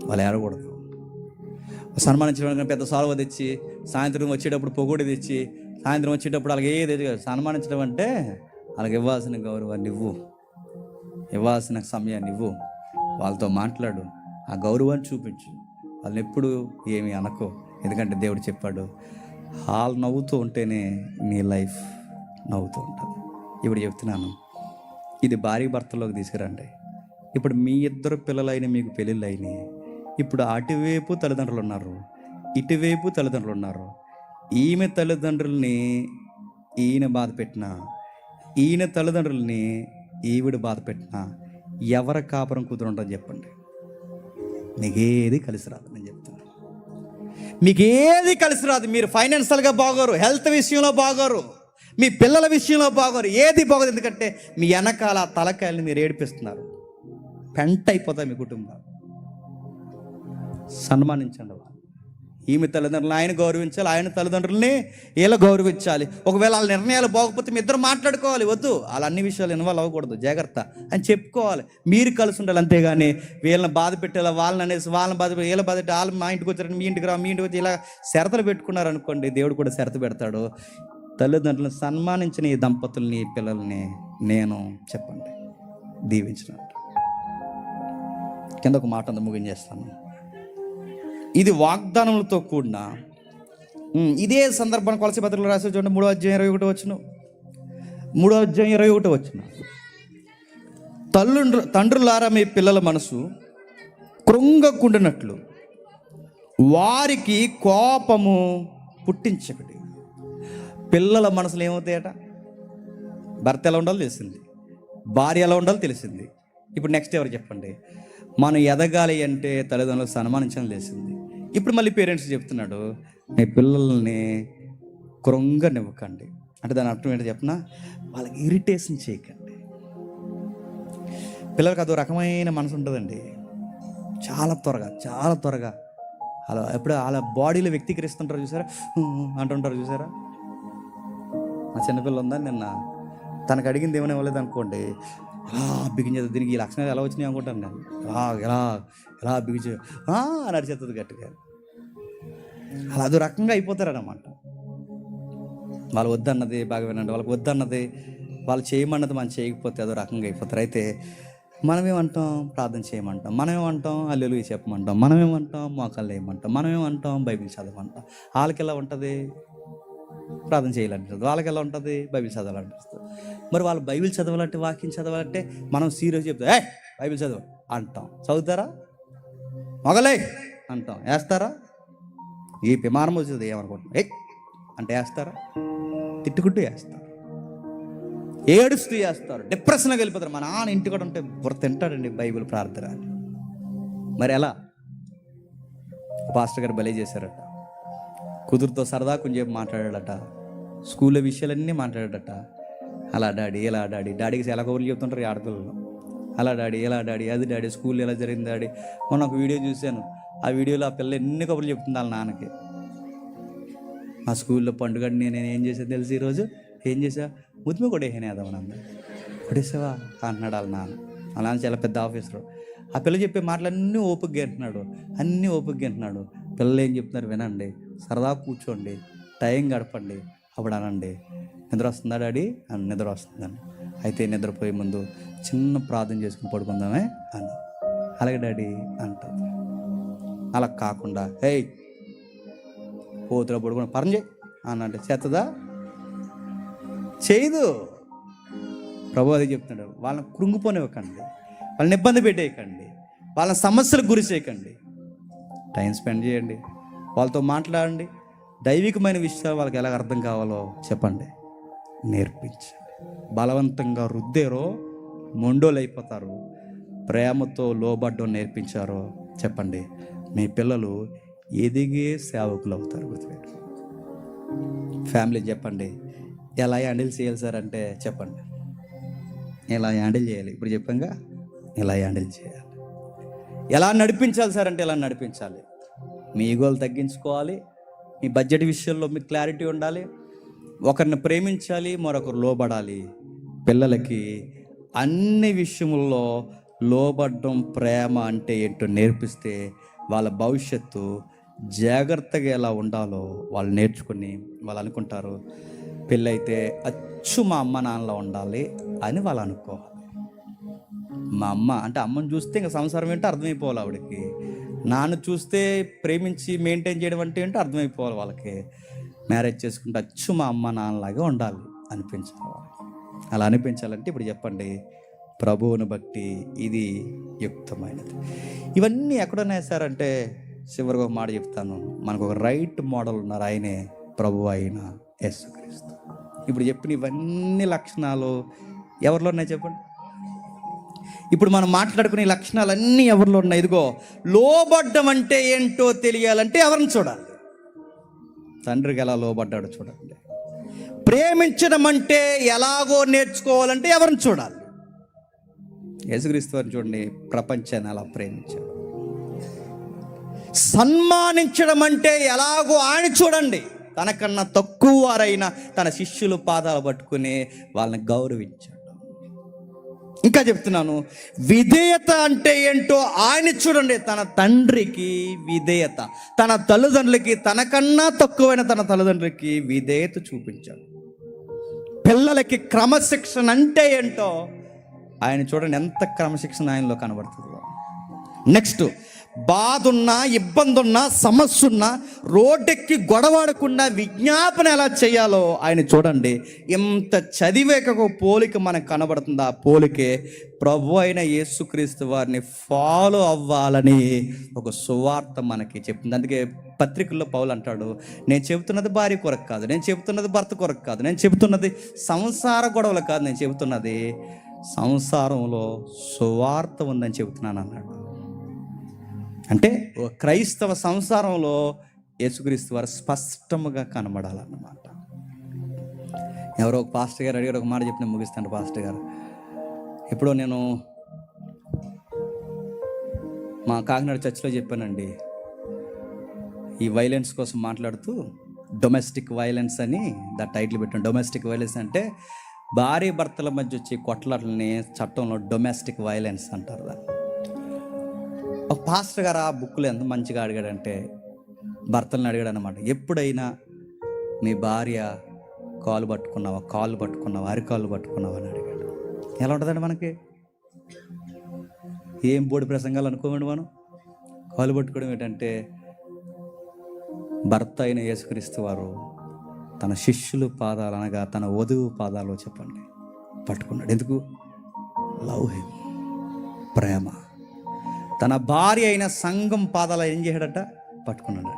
వాళ్ళు ఏడకూడదు. సన్మానించడం పెద్ద సాల్వ తెచ్చి, సాయంత్రం వచ్చేటప్పుడు పొగోడి తెచ్చి, సాయంత్రం వచ్చేటప్పుడు వాళ్ళకి ఏది సన్మానించడం అంటే వాళ్ళకి ఇవ్వాల్సిన గౌరవాన్ని ఇవ్వు, ఇవ్వాల్సిన సమయాన్ని ఇవ్వు, వాళ్ళతో మాట్లాడు, ఆ గౌరవాన్ని చూపించు. వాళ్ళని ఎప్పుడు ఏమీ అనకో, ఎందుకంటే దేవుడు చెప్పాడు, వాళ్ళు నవ్వుతూ ఉంటేనే నీ లైఫ్ నవ్వుతూ ఉంటుంది. ఇప్పుడు చెప్తున్నాను, ఇది భార్య భర్తలోకి తీసుకురండి. ఇప్పుడు మీ ఇద్దరు పిల్లలైన మీకు పెళ్ళిళ్ళు అయినాయి. ఇప్పుడు అటువైపు తల్లిదండ్రులు ఉన్నారు, ఇటువైపు తల్లిదండ్రులు ఉన్నారు. ఈమె తల్లిదండ్రుల్ని ఈయన బాధ పెట్టినా, ఈయన తల్లిదండ్రుల్ని ఈవిడ బాధ పెట్టినా ఎవరి కాపురం కుదురుంటుందని చెప్పండి? మీకేది కలిసి రాదు. నేను చెప్తున్నాను, మీకు ఏది కలిసి రాదు. మీరు ఫైనాన్షియల్గా బాగోరు, హెల్త్ విషయంలో బాగోరు, మీ పిల్లల విషయంలో బాగోరు, ఏది బాగోదు. ఎందుకంటే మీ వెనకాల తలకాయలని మీరు ఏడిపిస్తున్నారు. పెంట అయిపోతాయి మీ కుటుంబం. సన్మానించండి. ఈమె తల్లిదండ్రులు ఆయన గౌరవించాలి, ఆయన తల్లిదండ్రులని వీళ్ళ గౌరవించాలి. ఒకవేళ వాళ్ళ నిర్ణయాలు బాగోకపోతే మీ ఇద్దరు మాట్లాడుకోవాలి. వద్దు, వాళ్ళ అన్ని విషయాలు ఇన్వాల్వ్ అవ్వకూడదు, జాగ్రత్త అని చెప్పుకోవాలి. మీరు కలిసి ఉండాలి. అంతేగాని వీళ్ళని బాధ పెట్టేలా, వాళ్ళని అనేసి వాళ్ళని బాధ వీళ్ళ బాధ పెట్టి, వాళ్ళు మా ఇంటికి వచ్చారని మీ ఇంటికి రా, మీ ఇంటికి వచ్చి ఇలా షరతులు పెట్టుకున్నారు అనుకోండి, దేవుడు కూడా షరతు పెడతాడు. తల్లిదండ్రులను సన్మానించిన ఈ దంపతుల్ని, ఈ పిల్లల్ని నేను చెప్పండి దీవించిన. కింద ఒక మాట అంతా ముగించేస్తాను. ఇది వాగ్దానములతో కూడిన, ఇదే సందర్భాన్ని కొలసీ పత్రికలో రాసి చూడండి, 3వ అధ్యాయం 21 వచనం, 3వ అధ్యాయం 21 వచనం. తండ్రులారా మీ పిల్లల మనసు కృంగకుండినట్లు వారికి కోపము పుట్టించకటి. పిల్లల మనసులు ఏమవుతాయట? భర్త ఎలా ఉండాలో తెలిసింది, భార్య ఎలా ఉండాలో తెలిసింది. ఇప్పుడు నెక్స్ట్ ఎవరు చెప్పండి? మనం ఎదగాలి అంటే తల్లిదండ్రులకు సన్మానించడం తెలిసింది. ఇప్పుడు మళ్ళీ పేరెంట్స్ చెప్తున్నాడు, మీ పిల్లల్ని కృంగనివ్వకండి. అంటే దాని అర్థం ఏంటో చెప్పనా? వాళ్ళకి ఇరిటేషన్ చేయకండి. పిల్లలకి అదో రకమైన మనసు ఉంటుందండి, చాలా త్వరగా అలా ఎప్పుడు అలా బాడీలో వ్యక్తీకరిస్తుంటారు చూసారా, అంటుంటారు చూసారా. మా చిన్నపిల్ల ఉందా, నిన్న తనకు అడిగింది ఏమైనా ఇవ్వలేదు అనుకోండి, అలా బిగించేది. దీనికి ఈ లక్షణాలు ఎలా వచ్చినాయి అనుకుంటాను నేను. ఎలా బిగించే నడిచేస్తుంది గట్టిగా. అలా అదో రకంగా అయిపోతారన్నమాట. వాళ్ళు వద్దన్నది బాగా వినండి, వాళ్ళకి వద్దన్నది వాళ్ళు చేయమన్నది మనం చేయకపోతే అదో రకంగా అయిపోతారు. అయితే మనమేమంటాం? ప్రార్థన చేయమంటాం, మనమేమంటాం హల్లెలూయా చెప్పమంటాం, మనమేమంటాం మోకాళ్ళు వేయమంటాం, మనమేమంటాం బైబిల్ చదవమంటాం. వాళ్ళకి ఎలా ఉంటుంది? ప్రార్థన చేయాలనిపిస్తుంది. వాళ్ళకి ఎలా ఉంటుంది? బైబిల్ చదవాలనిపిస్తుంది. మరి వాళ్ళు బైబిల్ చదవాలంటే, వాక్యం చదవాలంటే మనం సీరియస్ చెప్తాం, బైబిల్ చదవ అంటాం. చదువుతారా? మొగలే అంటాం. వేస్తారా? ఈ విమానం వచ్చేది ఏమనుకుంటున్నాం అంటే వేస్తారా? తిట్టుకుంటూ వేస్తారు. ఏడుస్తూ చేస్తారు, డిప్రెషన్కి వెళ్ళిపోతారు. మా నాన్న ఇంటి కూడా ఉంటే బుర్ర తింటాడండి బైబిల్ ప్రార్థన అని. మరి ఎలా? పాస్టర్ గారు బలే చేశారట. కుదురుతో సరదా కొంచెం మాట్లాడాడట, స్కూల్లో విషయాలన్నీ మాట్లాడాడట. అలా డాడీ, ఇలా డాడీ, డాడీకి ఎలా కబుర్లు చెప్తుంటారు ఈ ఆడపిల్లలు. అలా డాడీ, ఎలా డాడీ, అది డాడీ, స్కూల్లో ఎలా జరిగింది డాడీ. మొన్న ఒక వీడియో చూశాను, ఆ వీడియోలో ఆ పిల్ల ఎన్ని కబుర్లు చెప్తుంది వాళ్ళ నాన్నకి. మా స్కూల్లో పండుగ నేను ఏం చేసాను తెలిసి, ఈరోజు ఏం చేసా, ముద్దుమే కొట్టేసాను అదమనంద. కొట్టేసావా అంటున్నాడు వాళ్ళ నాన్న. వాళ్ళ నాన్న చాలా పెద్ద ఆఫీసరు. ఆ పిల్ల చెప్పే మాటలన్నీ ఓపికగా అంటున్నాడు, అన్నీ ఓపికగా అంటున్నాడు. పిల్లలు ఏం చెప్తున్నారు వినండి, సరదా కూర్చోండి, టైం గడపండి, అప్పుడు అనండి నిద్ర వస్తుందా డాడీ అని. నిద్ర వస్తుందని. అయితే నిద్రపోయే ముందు చిన్న ప్రార్థన చేసుకుని పడుకుందామే అని. అలాగే డాడీ అంటుంది. అలా కాకుండా హేయ్ పోతులో పడుకుని పరం చేయి అని అంటే చేస్తుందా? చేయదు. ప్రభు అది చెప్తున్నాడు, వాళ్ళని కృంగిపోనివ్వకండి, వాళ్ళని ఇబ్బంది పెట్టేయకండి, వాళ్ళ సమస్యలకు గురి చేయకండి. టైం స్పెండ్ చేయండి, వాళ్ళతో మాట్లాడండి. దైవికమైన విషయాలు వాళ్ళకి ఎలా అర్థం కావాలో చెప్పండి, నేర్పించండి. బలవంతంగా రుద్దేరో మొండోలు అయిపోతారు. ప్రేమతో లోబడ్డం నేర్పించారో చెప్పండి, మీ పిల్లలు ఎదిగే సేవకులు అవుతారు. గుర్తుపెట్టు. ఫ్యామిలీ చెప్పండి, ఎలా హ్యాండిల్ చేయాలి సార్ అంటే చెప్పండి, ఎలా హ్యాండిల్ చేయాలి. ఇప్పుడు చెప్పంగా ఎలా హ్యాండిల్ చేయాలి. ఎలా నడిపించాలి సార్ అంటే ఎలా నడిపించాలి. మీ ఈగోలు తగ్గించుకోవాలి, మీ బడ్జెట్ విషయంలో మీకు క్లారిటీ ఉండాలి, ఒకరిని ప్రేమించాలి, మరొకరు లోబడాలి. పిల్లలకి అన్ని విషయముల్లో లోబడ్డం, ప్రేమ అంటే ఏంటో నేర్పిస్తే వాళ్ళ భవిష్యత్తు జాగ్రత్తగా ఎలా ఉండాలో వాళ్ళు నేర్చుకుని వాళ్ళు అనుకుంటారు, పెళ్ళైతే అచ్చు మా అమ్మ నాన్నలో ఉండాలి అని వాళ్ళు అనుకోవాలి. మా అమ్మ అంటే అమ్మని చూస్తే ఇంకా సంసారం ఏంటో అర్థమైపోవాలి ఆవిడకి, నాన్న చూస్తే ప్రేమించి మెయింటైన్ చేయడం అంటే ఏంటో అర్థమైపోవాలి వాళ్ళకి. మ్యారేజ్ చేసుకుంటే అచ్చు మా అమ్మ నాన్నలాగా ఉండాలి అనిపించాలి. అలా అనిపించాలంటే ఇప్పుడు చెప్పండి, ప్రభువుని బట్టి ఇది యుక్తమైనది. ఇవన్నీ ఎక్కడున్నాయి సార్ అంటే చివరిగా ఒక మాట చెప్తాను, మనకు ఒక రైట్ మోడల్ ఉన్నారు, ఆయనే ప్రభు అయిన యేసుక్రీస్తు. ఇప్పుడు చెప్పిన ఇవన్నీ లక్షణాలు ఎవరిలో ఉన్నాయి చెప్పండి. ఇప్పుడు మనం మాట్లాడుకునే లక్షణాలన్నీ ఎవరిలో ఉన్నాయి? ఇదిగో, లోబడ్డం అంటే ఏంటో తెలియాలంటే ఎవరిని చూడాలి? తండ్రికి ఎలా లోబడ్డాడో చూడండి. ప్రేమించడం అంటే ఎలాగో నేర్చుకోవాలంటే ఎవరిని చూడాలి? యేసుక్రీస్తు వారిని చూడండి, ప్రపంచాన్ని అలా ప్రేమించాడు. సన్మానించడం అంటే ఎలాగో ఆయన చూడండి, తనకన్నా తక్కువ వారైన తన శిష్యులు పాదాలు పట్టుకుని వాళ్ళని గౌరవించాడు. ఇంకా చెప్తున్నాను, విధేయత అంటే ఏంటో ఆయన చూడండి, తన తండ్రికి విధేయత, తన తల్లిదండ్రులకి, తనకన్నా తక్కువైన తన తల్లిదండ్రులకి విధేయత చూపించాడు. పిల్లలకి క్రమశిక్షణ అంటే ఏంటో ఆయన చూడండి, ఎంత క్రమశిక్షణ ఆయనలో కనబడుతుందో. నెక్స్ట్, బాధ ఉన్నా, ఇబ్బంది ఉన్నా, సమస్య ఉన్నా రోడ్డెక్కి గొడవాడకుండా విజ్ఞాపన ఎలా చేయాలో ఆయన చూడండి. ఇంత చదివేక పోలిక మనకు కనబడుతుంది. ఆ పోలికే ప్రభు అయిన యేసుక్రీస్తు వారిని ఫాలో అవ్వాలని ఒక సువార్త మనకి చెప్తుంది. అందుకే పత్రికల్లో పౌలు అంటాడు, నేను చెబుతున్నది భార్య కొరకు కాదు, నేను చెబుతున్నది భర్త కొరకు కాదు, నేను చెబుతున్నది సంసార గొడవలు కాదు, నేను చెబుతున్నది సంసారంలో సువార్త ఉందని చెబుతున్నాను అన్నాడు. అంటే క్రైస్తవ సంసారంలో యేసుక్రీస్తు వారు స్పష్టంగా కనబడాలన్నమాట. ఎవరో ఒక పాస్టర్ గారు అడిగారు, ఒక మాట చెప్పి నేను ముగిస్తాను. పాస్టర్ గారు, ఎప్పుడో నేను మా కాకినాడ చర్చిలో చెప్పానండి, ఈ వైలెన్స్ కోసం మాట్లాడుతూ డొమెస్టిక్ వైలెన్స్ అని టైటిల్ పెట్టాను. డొమెస్టిక్ వైలెన్స్ అంటే భార్య భర్తల మధ్య వచ్చే కొట్లాటలని చట్టంలో డొమెస్టిక్ వైలెన్స్ అంటారు దాన్ని. ఒక పాస్టర్ గారు ఆ బుక్లో ఎంత మంచిగా అడిగాడంటే, భర్తలను అడిగాడు అనమాట, ఎప్పుడైనా మీ భార్య కాలు పట్టుకున్నావా, అరికాళ్ళు పట్టుకున్నావా అని అడిగాడు. ఎలా ఉంటుందండి మనకి? ఏం బోడి ప్రసంగాలు అనుకోమండి మనం. కాలు పట్టుకోవడం ఏంటంటే, భర్త అయిన యేసుక్రీస్తు వారు తన శిష్యులు పాదాలు అనగా తన వధువు పాదాలు చెప్పండి పట్టుకున్నాడు. ఎందుకు? లవ్ హిమ్, ప్రేమ. తన భార్య అయిన సంఘం పాదాలు ఏం చేశాడట? పట్టుకున్నాడట.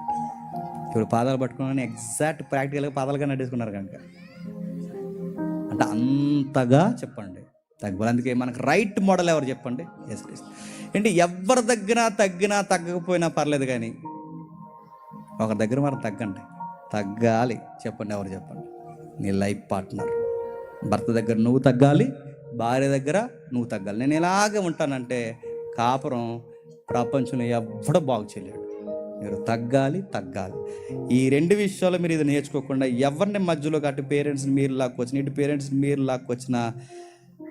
ఇప్పుడు పాదాలు పట్టుకున్నాడని ఎగ్జాక్ట్ ప్రాక్టికల్గా పాదాలుగా నడేసుకున్నారు కనుక. అంటే అంటే అంతగా చెప్పండి తగ్గాలి. అందుకే మనకు రైట్ మోడల్ ఎవరు చెప్పండి? యేసుక్రీస్తు. ఏంటి ఎవరి దగ్గర తగ్గినా తగ్గకపోయినా పర్లేదు, కానీ ఒకరి దగ్గర మనం తగ్గండి, తగ్గాలి. చెప్పండి, ఎవరు చెప్పండి? నీ లైఫ్ పార్ట్నర్. భర్త దగ్గర నువ్వు తగ్గాలి, భార్య దగ్గర నువ్వు తగ్గాలి. నేను ఇలాగే ఉంటానంటే కాపురం ప్రపంచంలో ఎవ్వడూ బాగు చేయలేడు. మీరు తగ్గాలి. ఈ రెండు విషయాలు మీరు ఇది నేర్చుకోకుండా ఎవరిని మధ్యలో అటు పేరెంట్స్ని మీరు లాక్కొచ్చిన, ఇటు పేరెంట్స్ని మీరు లాక్కొచ్చిన,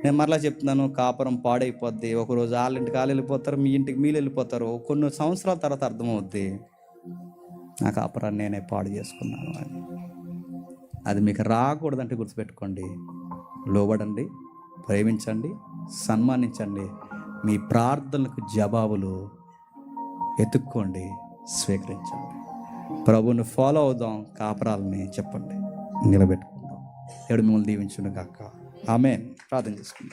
నేను మరలా చెప్తున్నాను, కాపురం పాడైపోద్ది. ఒకరోజు వాళ్ళ ఇంటికి వాళ్ళు వెళ్ళిపోతారు, మీ ఇంటికి మీరు వెళ్ళిపోతారు. కొన్ని సంవత్సరాల తర్వాత అర్థమవుద్ది, నా కాపురాన్ని నేనే పాడు చేసుకున్నాను అని. అది మీకు రాకూడదంటే గుర్తుపెట్టుకోండి. లోబడండి, ప్రేమించండి, సన్మానించండి. మీ ప్రార్థనలకు జవాబులు ఎత్తుక్కోండి, స్వీకరించండి. ప్రభువుని ఫాలో అవుదాం, కాపురాలని చెప్పండి, నిలబెట్టుకుందాం. దేవుడు మిమ్మల్ని దీవించును గాక. ఆమేన్. ప్రార్థన చేసుకుందాం.